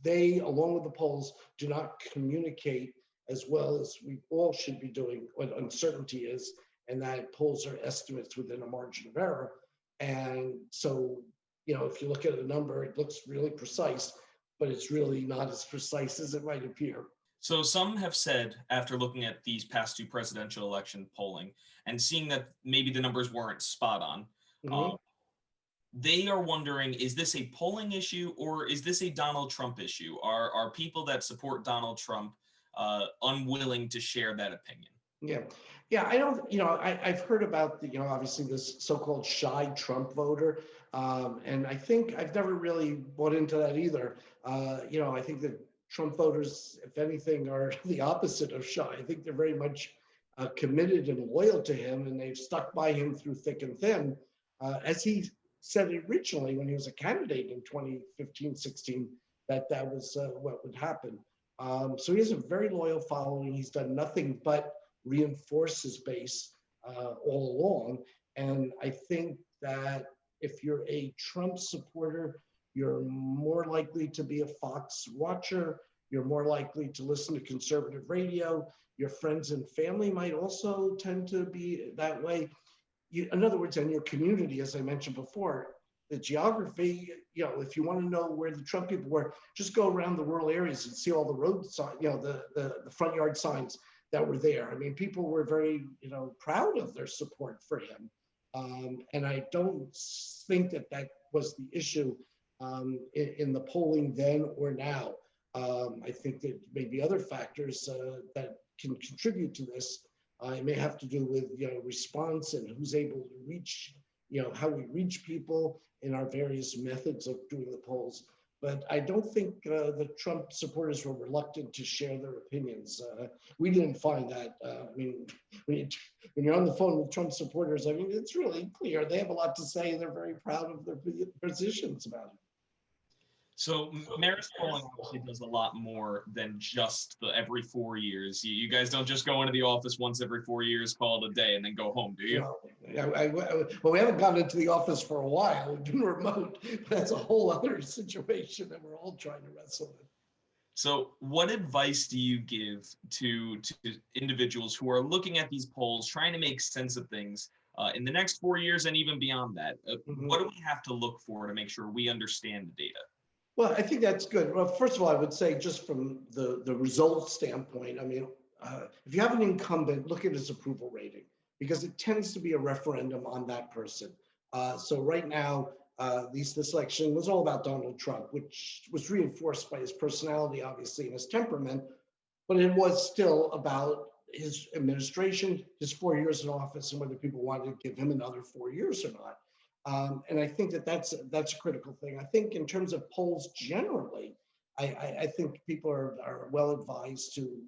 Speaker 9: they, along with the polls, do not communicate as well as we all should be doing what uncertainty is, and that polls are estimates within a margin of error. And so, if you look at a number, it looks really precise, but it's really not as precise as it might appear.
Speaker 7: So some have said, after looking at these past two presidential election polling and seeing that maybe the numbers weren't spot on, they are wondering, is this a polling issue or is this a Donald Trump issue? Are people that support Donald Trump unwilling to share that opinion?
Speaker 9: Yeah, I don't, I've heard about the, obviously this so-called shy Trump voter. And I think I've never really bought into that either. I think that Trump voters, if anything, are the opposite of shy. I think they're very much committed and loyal to him, and they've stuck by him through thick and thin. As he said originally when he was a candidate in 2015-16, that was what would happen. So he has a very loyal following. He's done nothing but reinforce his base all along. And I think that if you're a Trump supporter, you're more likely to be a Fox watcher. You're more likely to listen to conservative radio. Your friends and family might also tend to be that way. In other words, in your community, as I mentioned before, the geography, if you want to know where the Trump people were, just go around the rural areas and see all the road signs, the front yard signs that were there. I mean, people were very, proud of their support for him. And I don't think that was the issue in the polling then or now. I think that maybe other factors that can contribute to this. It may have to do with response and who's able to reach, how we reach people in our various methods of doing the polls. But I don't think the Trump supporters were reluctant to share their opinions. We didn't find that. I mean, when you're on the phone with Trump supporters, I mean, it's really clear. They have a lot to say, and they're very proud of their positions about it.
Speaker 7: So Marist polling obviously does a lot more than just the every 4 years. You guys don't just go into the office once every 4 years, call it a day, and then go home, do you?
Speaker 9: Well, we haven't gone into the office for a while. We're doing remote. That's a whole other situation that we're all trying to wrestle with.
Speaker 7: So what advice do you give to individuals who are looking at these polls, trying to make sense of things in the next 4 years and even beyond that? What do we have to look for to make sure we understand the data?
Speaker 9: Well, I think that's good. Well, first of all, I would say just from the results standpoint, I mean, if you have an incumbent, look at his approval rating because it tends to be a referendum on that person. So right now, this election was all about Donald Trump, which was reinforced by his personality, obviously, and his temperament, but it was still about his administration, his 4 years in office, and whether people wanted to give him another 4 years or not. And I think that's a critical thing. I think in terms of polls generally, I think people are well advised to,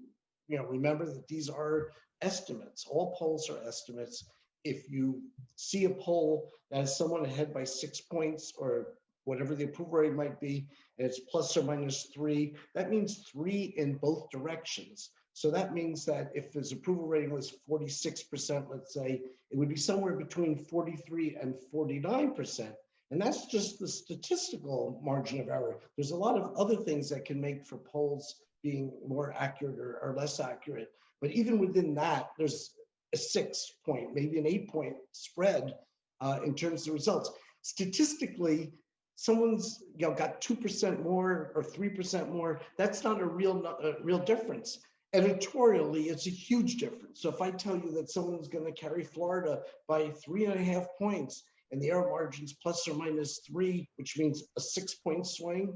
Speaker 9: remember that these are estimates. All polls are estimates. If you see a poll that has someone ahead by 6 points or whatever the approval rate might be, and it's plus or minus 3, that means 3 in both directions. So that means that if his approval rating was 46%, let's say, it would be somewhere between 43 and 49%. And that's just the statistical margin of error. There's a lot of other things that can make for polls being more accurate or less accurate. But even within that, there's a 6 point, maybe an 8 point spread in terms of results. Statistically, someone's got 2% more or 3% more. That's not a real difference. Editorially, it's a huge difference. So if I tell you that someone's going to carry Florida by 3.5 points and the error margin's plus or minus 3, which means a 6 point swing,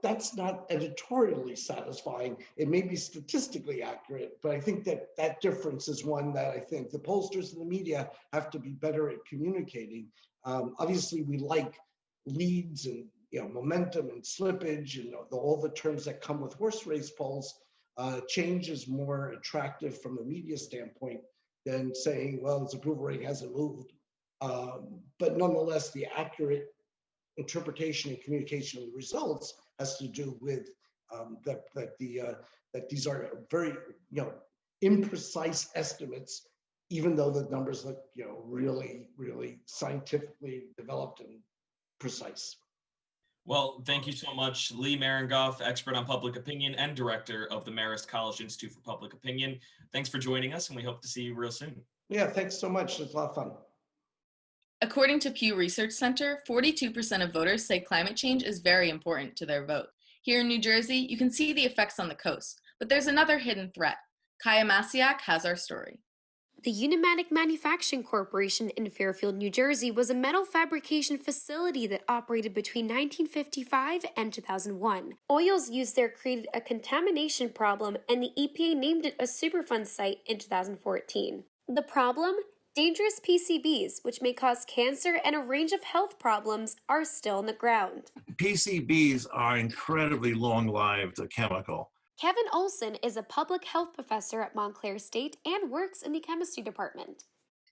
Speaker 9: that's not editorially satisfying. It may be statistically accurate, but I think that difference is one that I think the pollsters and the media have to be better at communicating. Obviously, we like leads and momentum and slippage and all the terms that come with horse race polls. Change is more attractive from a media standpoint than saying, well, its approval rating hasn't moved. But nonetheless, the accurate interpretation and communication of the results has to do with that these are very imprecise estimates, even though the numbers look really, really scientifically developed and precise.
Speaker 7: Well, thank you so much, Lee Marengoff, expert on public opinion and director of the Marist College Institute for Public Opinion. Thanks for joining us, and we hope to see you real soon.
Speaker 9: Yeah, thanks so much. It's a lot of fun.
Speaker 10: According to Pew Research Center, 42% of voters say climate change is very important to their vote. Here in New Jersey, you can see the effects on the coast, but there's another hidden threat. Kaya Masiak has our story.
Speaker 11: The Unimatic Manufacturing Corporation in Fairfield, New Jersey was a metal fabrication facility that operated between 1955 and 2001. Oils used there created a contamination problem, and the EPA named it a Superfund site in 2014. The problem? Dangerous PCBs, which may cause cancer and a range of health problems, are still in the ground.
Speaker 12: PCBs are incredibly long-lived chemical.
Speaker 11: Kevin Olson is a public health professor at Montclair State and works in the chemistry department.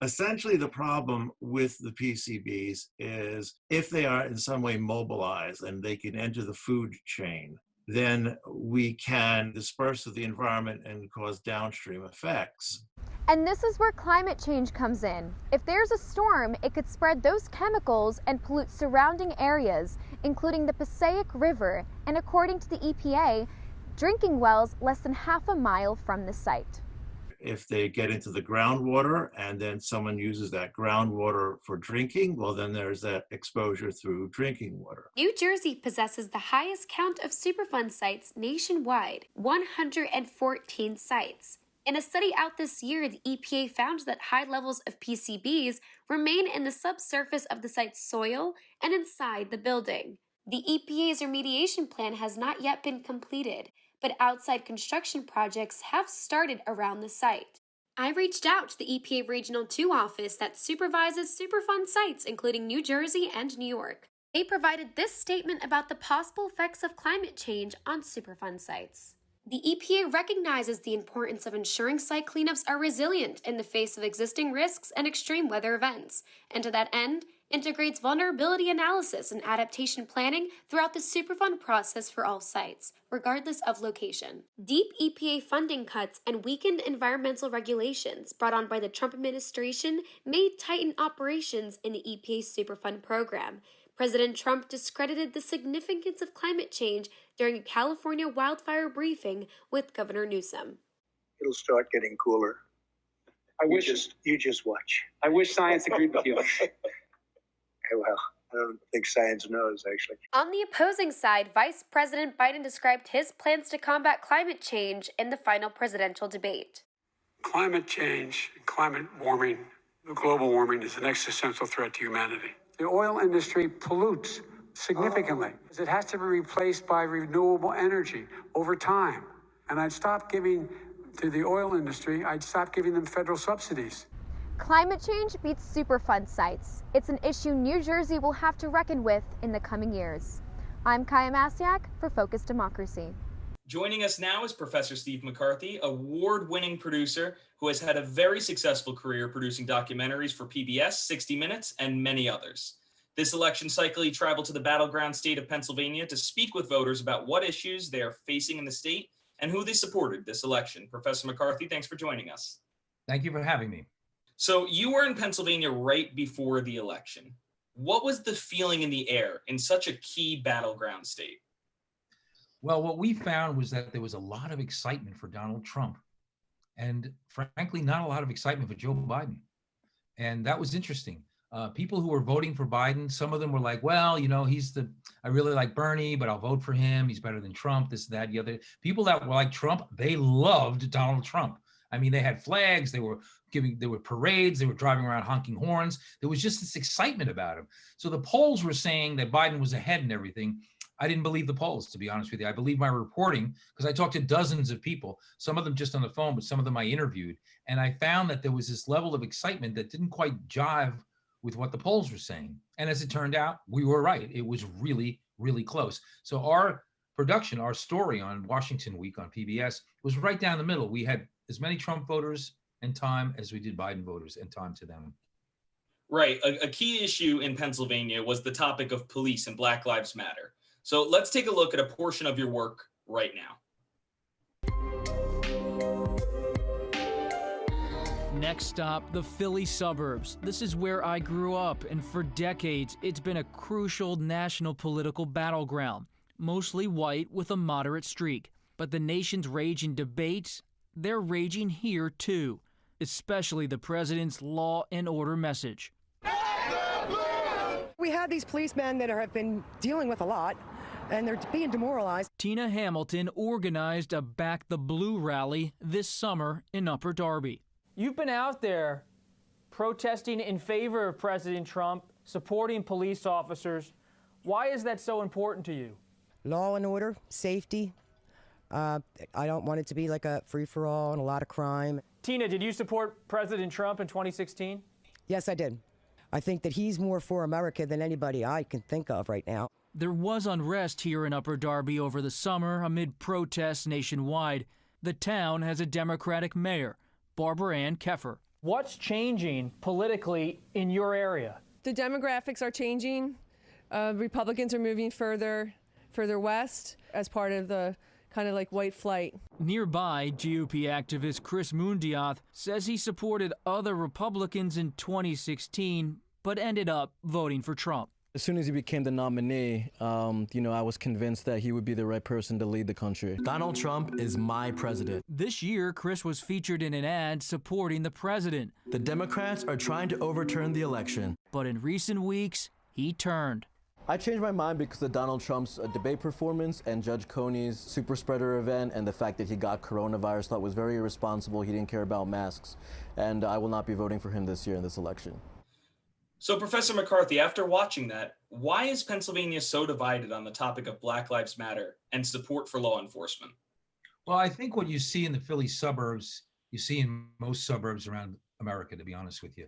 Speaker 12: Essentially, the problem with the PCBs is if they are in some way mobilized and they can enter the food chain, then we can disperse of the environment and cause downstream effects.
Speaker 13: And this is where climate change comes in. If there's a storm, it could spread those chemicals and pollute surrounding areas, including the Passaic River, and according to the EPA, drinking wells less than half a mile from the site.
Speaker 12: If they get into the groundwater and then someone uses that groundwater for drinking, well, then there's that exposure through drinking water.
Speaker 11: New Jersey possesses the highest count of Superfund sites nationwide, 114 sites. In a study out this year, the EPA found that high levels of PCBs remain in the subsurface of the site's soil and inside the building. The EPA's remediation plan has not yet been completed, but outside construction projects have started around the site. I reached out to the EPA Regional 2 office that supervises Superfund sites, including New Jersey and New York. They provided this statement about the possible effects of climate change on Superfund sites. The EPA recognizes the importance of ensuring site cleanups are resilient in the face of existing risks and extreme weather events, and to that end, integrates vulnerability analysis and adaptation planning throughout the Superfund process for all sites, regardless of location. Deep EPA funding cuts and weakened environmental regulations brought on by the Trump administration may tighten operations in the EPA Superfund program. President Trump discredited the significance of climate change during a California wildfire briefing with Governor Newsom.
Speaker 26: It'll start getting cooler. You just watch.
Speaker 14: I wish science agreed with you.
Speaker 26: Well, I don't think science knows, actually.
Speaker 11: On the opposing side, Vice President Biden described his plans to combat climate change in the final presidential debate.
Speaker 15: Climate change, climate warming, global warming is an existential threat to humanity. The oil industry pollutes significantly. It has to be replaced by renewable energy over time. And I'd stop giving to the oil industry, I'd stop giving them federal subsidies.
Speaker 13: Climate change beats Superfund sites. It's an issue New Jersey will have to reckon with in the coming years. I'm Kaya Masiak for Focus Democracy.
Speaker 7: Joining us now is Professor Steve McCarthy, award-winning producer who has had a very successful career producing documentaries for PBS, 60 Minutes, and many others. This election cycle, he traveled to the battleground state of Pennsylvania to speak with voters about what issues they are facing in the state and who they supported this election. Professor McCarthy, thanks for joining us.
Speaker 2: Thank you for having me.
Speaker 7: So you were in Pennsylvania right before the election. What was the feeling in the air in such a key battleground state?
Speaker 2: Well, what we found was that there was a lot of excitement for Donald Trump and frankly, not a lot of excitement for Joe Biden. And that was interesting. People who were voting for Biden, some of them were like, well, you know, I really like Bernie, but I'll vote for him. He's better than Trump, this, that, the other. People that were like Trump, they loved Donald Trump. I mean, they had flags, there were parades, they were driving around honking horns. There was just this excitement about him. So the polls were saying that Biden was ahead and everything. I didn't believe the polls, to be honest with you. I believe my reporting because I talked to dozens of people, some of them just on the phone, but some of them I interviewed. And I found that there was this level of excitement that didn't quite jive with what the polls were saying. And as it turned out, we were right. It was really, really close. So our production, our story on Washington Week on PBS was right down the middle. We had as many Trump voters and time as we did Biden voters and time to them.
Speaker 7: Right. A key issue in Pennsylvania was the topic of police and Black Lives Matter. So let's take a look at a portion of your work right now.
Speaker 3: Next stop, the Philly suburbs. This is where I grew up, and for decades, it's been a crucial national political battleground, mostly white with a moderate streak. But the nation's raging debates, they're raging here too, especially the president's law and order message.
Speaker 14: We have these policemen that have been dealing with a lot, and they're being demoralized.
Speaker 3: Tina Hamilton organized a Back the Blue rally this summer in Upper Darby.
Speaker 16: You've been out there protesting in favor of President Trump, supporting police officers. Why is that so important to you?
Speaker 14: Law and order, safety. I don't want it to be like a free-for-all and a lot of crime.
Speaker 16: Tina, did you support President Trump in 2016?
Speaker 14: Yes, I did. I think that he's more for America than anybody I can think of right now.
Speaker 3: There was unrest here in Upper Darby over the summer amid protests nationwide. The town has a Democratic mayor, Barbara Ann Keffer.
Speaker 16: What's changing politically in your area?
Speaker 17: The demographics are changing. Republicans are moving further west as part of the kind of like white flight.
Speaker 3: Nearby, GOP activist Chris Mundiath says he supported other Republicans in 2016, but ended up voting for Trump.
Speaker 18: As soon as he became the nominee, I was convinced that he would be the right person to lead the country.
Speaker 19: Donald Trump is my president.
Speaker 3: This year, Chris was featured in an ad supporting the president.
Speaker 19: The Democrats are trying to overturn the election.
Speaker 3: But in recent weeks, he turned.
Speaker 18: I changed my mind because of Donald Trump's debate performance and Judge Coney's super spreader event and the fact that he got coronavirus. Thought was very irresponsible. He didn't care about masks. And I will not be voting for him this year in this election.
Speaker 7: So, Professor McCarthy, after watching that, why is Pennsylvania so divided on the topic of Black Lives Matter and support for law enforcement?
Speaker 2: Well, I think what you see in the Philly suburbs, you see in most suburbs around America, to be honest with you.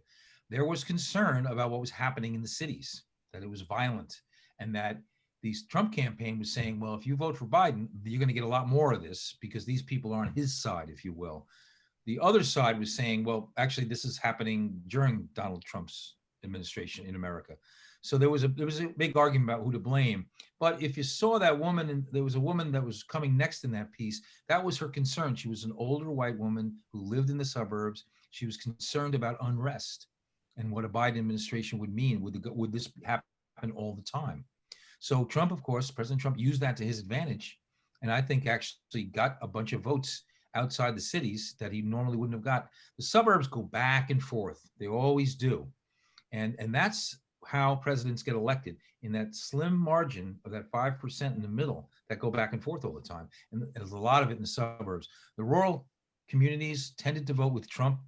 Speaker 2: There was concern about what was happening in the cities, that it was violent, and that the Trump campaign was saying, well, if you vote for Biden, you're going to get a lot more of this because these people are on his side, if you will. The other side was saying, well, actually, this is happening during Donald Trump's administration in America. So there was a big argument about who to blame. But if you saw that woman, and there was a woman that was coming next in that piece, that was her concern. She was an older white woman who lived in the suburbs. She was concerned about unrest and what a Biden administration would mean. Would this happen all the time? So Trump, of course, President Trump used that to his advantage, and I think actually got a bunch of votes outside the cities that he normally wouldn't have got. The suburbs go back and forth. They always do. And that's how presidents get elected, in that slim margin of that 5% in the middle that go back and forth all the time. And there's a lot of it in the suburbs. The rural communities tended to vote with Trump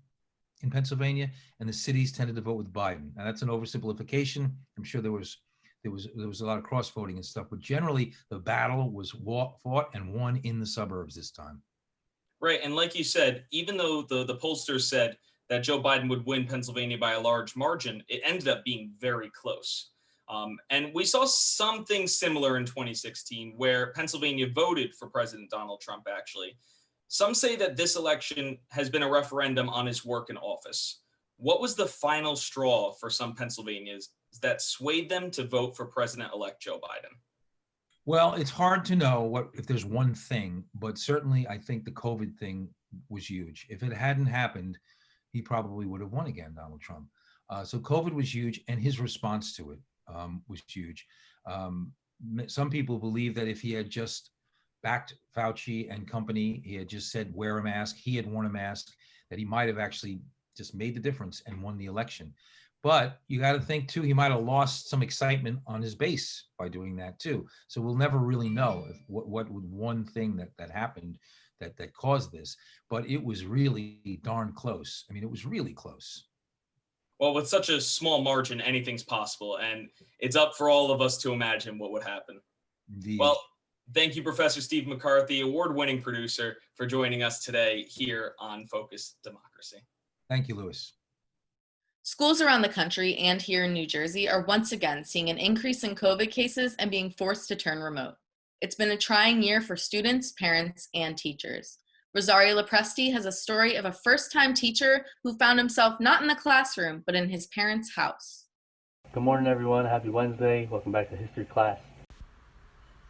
Speaker 2: in Pennsylvania, and the cities tended to vote with Biden. Now that's an oversimplification. I'm sure there was a lot of cross voting and stuff, but generally the battle was fought and won in the suburbs this time.
Speaker 7: Right, and like you said, even though the pollsters said that Joe Biden would win Pennsylvania by a large margin, it ended up being very close. And we saw something similar in 2016 where Pennsylvania voted for President Donald Trump, actually. Some say that this election has been a referendum on his work in office. What was the final straw for some Pennsylvanians that swayed them to vote for President-elect Joe Biden?
Speaker 2: Well, it's hard to know if there's one thing, but certainly I think the COVID thing was huge. If it hadn't happened, he probably would have won again, Donald Trump. So COVID was huge, and his response to it was huge. Some people believe that if he had just backed Fauci and company, he had just said, wear a mask, he had worn a mask, that he might have actually just made the difference and won the election. But you got to think too, he might have lost some excitement on his base by doing that too. So we'll never really know what would one thing that happened that caused this. But it was really darn close. I mean, it was really close.
Speaker 7: Well, with such a small margin, anything's possible, and it's up for all of us to imagine what would happen.
Speaker 2: Indeed.
Speaker 7: Well, thank you, Professor Steve McCarthy, award-winning producer, for joining us today here on Focus Democracy.
Speaker 2: Thank you, Louis.
Speaker 10: Schools around the country and here in New Jersey are once again seeing an increase in COVID cases and being forced to turn remote. It's been a trying year for students, parents, and teachers. Rosario Lopresti has a story of a first-time teacher who found himself not in the classroom, but in his parents' house.
Speaker 20: Good morning, everyone. Happy Wednesday. Welcome back to history class.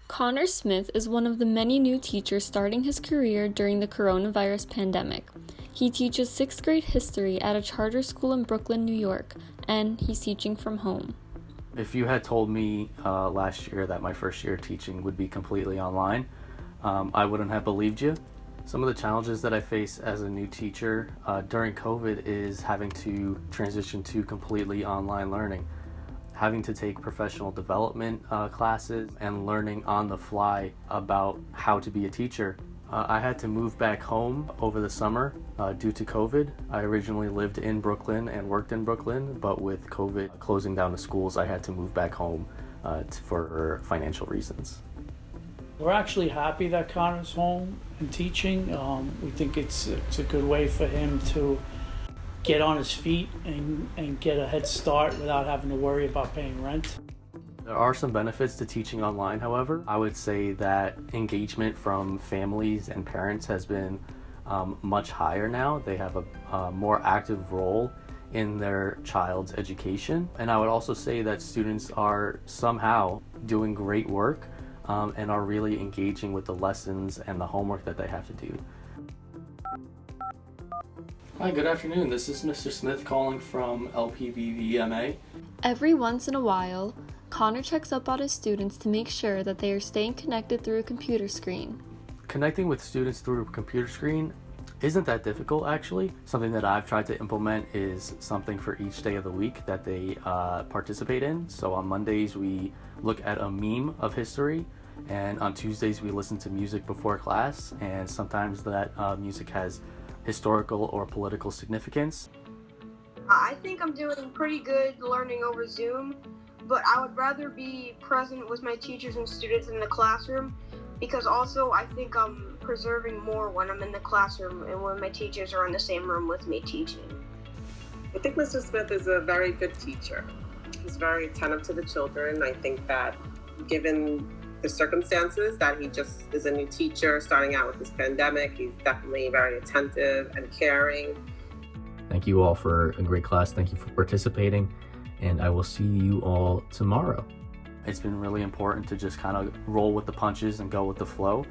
Speaker 21: Connor Smith is one of the many new teachers starting his career during the coronavirus pandemic. He teaches 6th grade history at a charter school in Brooklyn, New York, and he's teaching from home.
Speaker 20: If you had told me last year that my first year teaching would be completely online, I wouldn't have believed you. Some of the challenges that I face as a new teacher during COVID is having to transition to completely online learning, having to take professional development classes and learning on the fly about how to be a teacher. I had to move back home over the summer due to COVID. I originally lived in Brooklyn and worked in Brooklyn, but with COVID closing down the schools, I had to move back home for financial reasons.
Speaker 22: We're actually happy that Connor's home and teaching. We think it's a good way for him to get on his feet and get a head start without having to worry about paying rent.
Speaker 20: There are some benefits to teaching online, however. I would say that engagement from families and parents has been much higher now. They have a more active role in their child's education. And I would also say that students are somehow doing great work and are really engaging with the lessons and the homework that they have to do.
Speaker 23: Hi, good afternoon. This is Mr. Smith calling from LPVVMA.
Speaker 21: Every once in a while, Connor checks up on his students to make sure that they are staying connected through a computer screen.
Speaker 20: Connecting with students through a computer screen isn't that difficult, actually. Something that I've tried to implement is something for each day of the week that they participate in. So on Mondays, we look at a meme of history, and on Tuesdays, we listen to music before class, and sometimes that music has historical or political significance.
Speaker 24: I think I'm doing pretty good learning over Zoom, but I would rather be present with my teachers and students in the classroom, because also I think I'm preserving more when I'm in the classroom and when my teachers are in the same room with me teaching.
Speaker 25: I think Mr. Smith is a very good teacher. He's very attentive to the children. I think that given the circumstances that he just is a new teacher starting out with this pandemic, he's definitely very attentive and caring.
Speaker 20: Thank you all for a great class. Thank you for participating, and I will see you all tomorrow. It's been really important to just kind of roll with the punches and go with the flow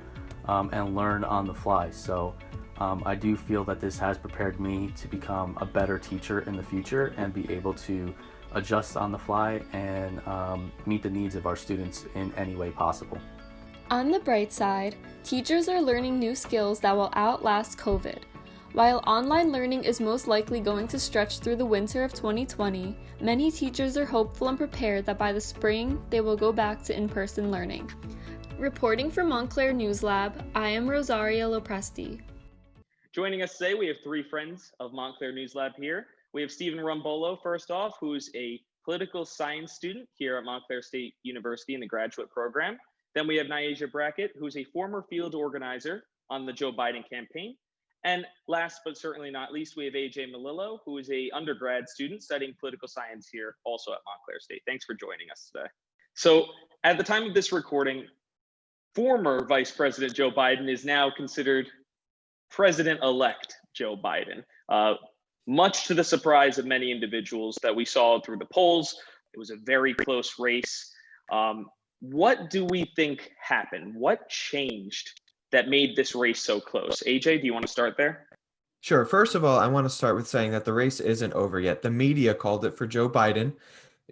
Speaker 20: and learn on the fly. So I do feel that this has prepared me to become a better teacher in the future and be able to adjust on the fly and meet the needs of our students in any way possible.
Speaker 21: On the bright side, teachers are learning new skills that will outlast COVID. While online learning is most likely going to stretch through the winter of 2020, many teachers are hopeful and prepared that by the spring, they will go back to in-person learning. Reporting from Montclair News Lab, I am Rosario Lopresti.
Speaker 27: Joining us today, we have three friends of Montclair News Lab here. We have Stephen Rumbolo, first off, who's a political science student here at Montclair State University in the graduate program. Then we have Nyasia Brackett, who's a former field organizer on the Joe Biden campaign. And last but certainly not least, we have AJ Melillo, who is a undergrad student studying political science here also at Montclair State. Thanks for joining us today. So at the time of this recording, former Vice President Joe Biden is now considered President-elect Joe Biden. Much to the surprise of many individuals that we saw through the polls, it was a very close race. What do we think happened? What changed that made this race so close? AJ, do you want to start there?
Speaker 1: Sure. First of all, I want to start with saying that the race isn't over yet. The media called it for Joe Biden.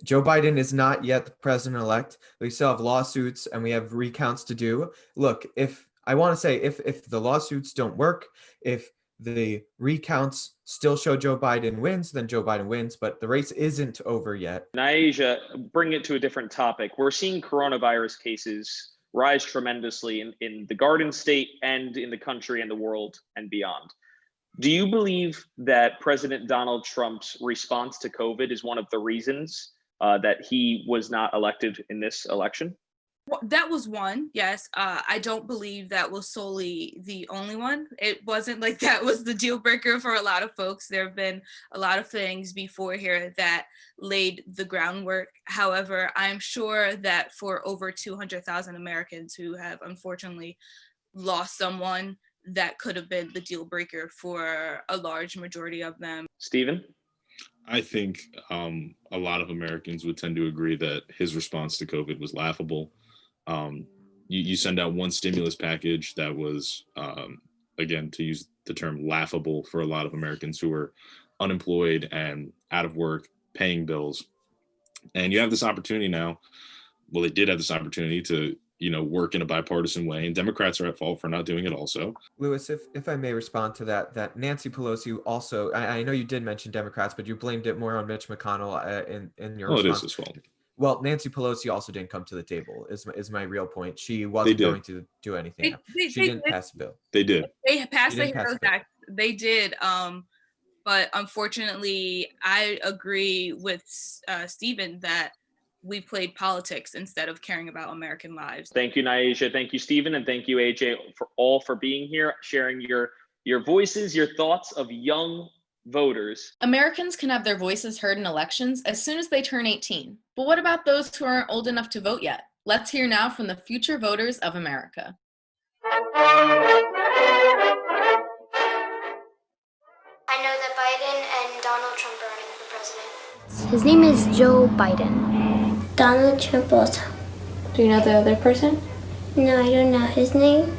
Speaker 1: Joe Biden is not yet the president-elect. We still have lawsuits and we have recounts to do. Look, if the lawsuits don't work, if the recounts still show Joe Biden wins, then Joe Biden wins, but the race isn't over yet.
Speaker 27: Naija, bring it to a different topic. We're seeing coronavirus cases rise tremendously in the Garden State and in the country and the world and beyond. Do you believe that President Donald Trump's response to COVID is one of the reasons that he was not elected in this election?
Speaker 4: Well, that was one, yes. I don't believe that was solely the only one. It wasn't like that was the deal breaker for a lot of folks. There have been a lot of things before here that laid the groundwork. However, I'm sure that for over 200,000 Americans who have unfortunately lost someone, that could have been the deal breaker for a large majority of them.
Speaker 27: Stephen?
Speaker 5: I think a lot of Americans would tend to agree that his response to COVID was laughable. You send out one stimulus package that was, again, to use the term, laughable for a lot of Americans who are unemployed and out of work, paying bills. And you have this opportunity now. Well, they did have this opportunity to, work in a bipartisan way, and Democrats are at fault for not doing it also.
Speaker 1: Louis, if I may respond to that Nancy Pelosi also, I know you did mention Democrats, but you blamed it more on Mitch McConnell in your response.
Speaker 5: It is his fault.
Speaker 1: Well, Nancy Pelosi also didn't come to the table, is my real point. She wasn't going to do anything. She didn't pass the bill.
Speaker 5: They did.
Speaker 4: They passed the HEROES Act. They did. But unfortunately, I agree with Stephen that we played politics instead of caring about American lives.
Speaker 27: Thank you, Naija. Thank you, Stephen. And thank you, AJ, for being here, sharing your voices, your thoughts of young voters.
Speaker 10: Americans can have their voices heard in elections as soon as they turn 18. But what about those who aren't old enough to vote yet? Let's hear now from the future voters of America.
Speaker 6: I know that Biden and Donald Trump are running for president.
Speaker 8: His name is Joe Biden.
Speaker 6: Donald Trump also.
Speaker 8: Do you know the other person?
Speaker 6: No, I don't know his name.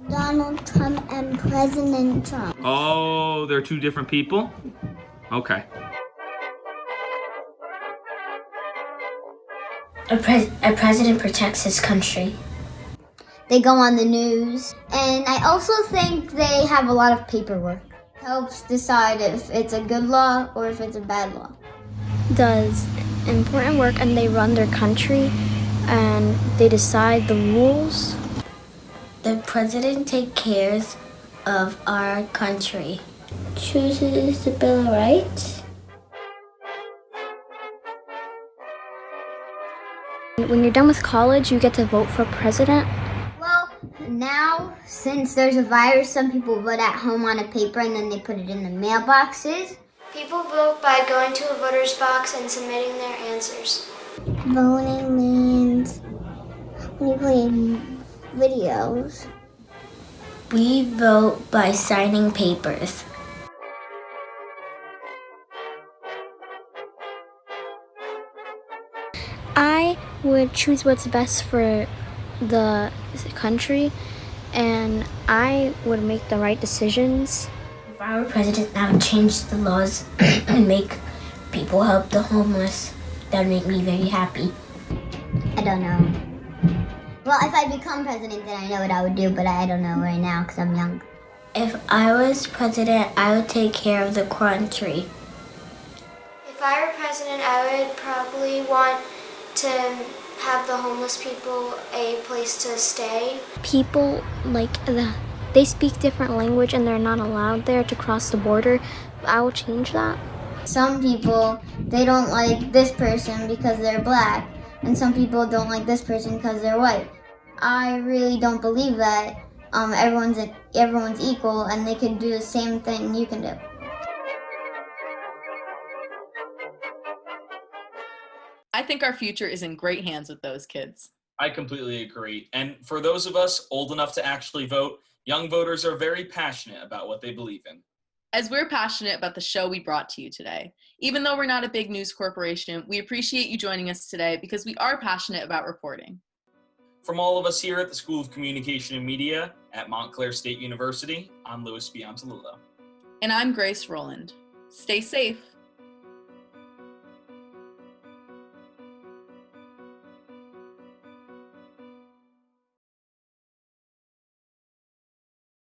Speaker 6: Donald Trump and President Trump.
Speaker 27: Oh, they're two different people? Okay.
Speaker 6: A president protects his country. They go on the news. And I also think they have a lot of paperwork. Helps decide if it's a good law or if it's a bad law.
Speaker 8: Does important work, and they run their country and they decide the rules.
Speaker 6: The president takes care of our country. Chooses the Bill of Rights.
Speaker 8: When you're done with college, you get to vote for president.
Speaker 6: Well, now, since there's a virus, some people vote at home on a paper and then they put it in the mailboxes. People vote by going to a voter's box and submitting their answers. Voting means when you play videos. We vote by signing papers.
Speaker 8: I would choose what's best for the country, and I would make the right decisions.
Speaker 6: If I were president, I would change the laws and make people help the homeless. That would make me very happy. I don't know. Well, if I become president, then I know what I would do, but I don't know right now because I'm young. If I was president, I would take care of the country. If I were president, I would probably want to have the homeless people a place to stay.
Speaker 8: People they speak different language and they're not allowed there to cross the border. I will change that.
Speaker 6: Some people, they don't like this person because they're black, and some people don't like this person because they're white. I really don't believe that. everyone's equal and they can do the same thing you can do.
Speaker 10: I think our future is in great hands with those kids.
Speaker 7: I completely agree. And for those of us old enough to actually vote, young voters are very passionate about what they believe in.
Speaker 10: As we're passionate about the show we brought to you today, even though we're not a big news corporation, we appreciate you joining us today because we are passionate about reporting.
Speaker 7: From all of us here at the School of Communication and Media at Montclair State University, I'm Louis Biondolillo.
Speaker 10: And I'm Grace Rowland. Stay safe.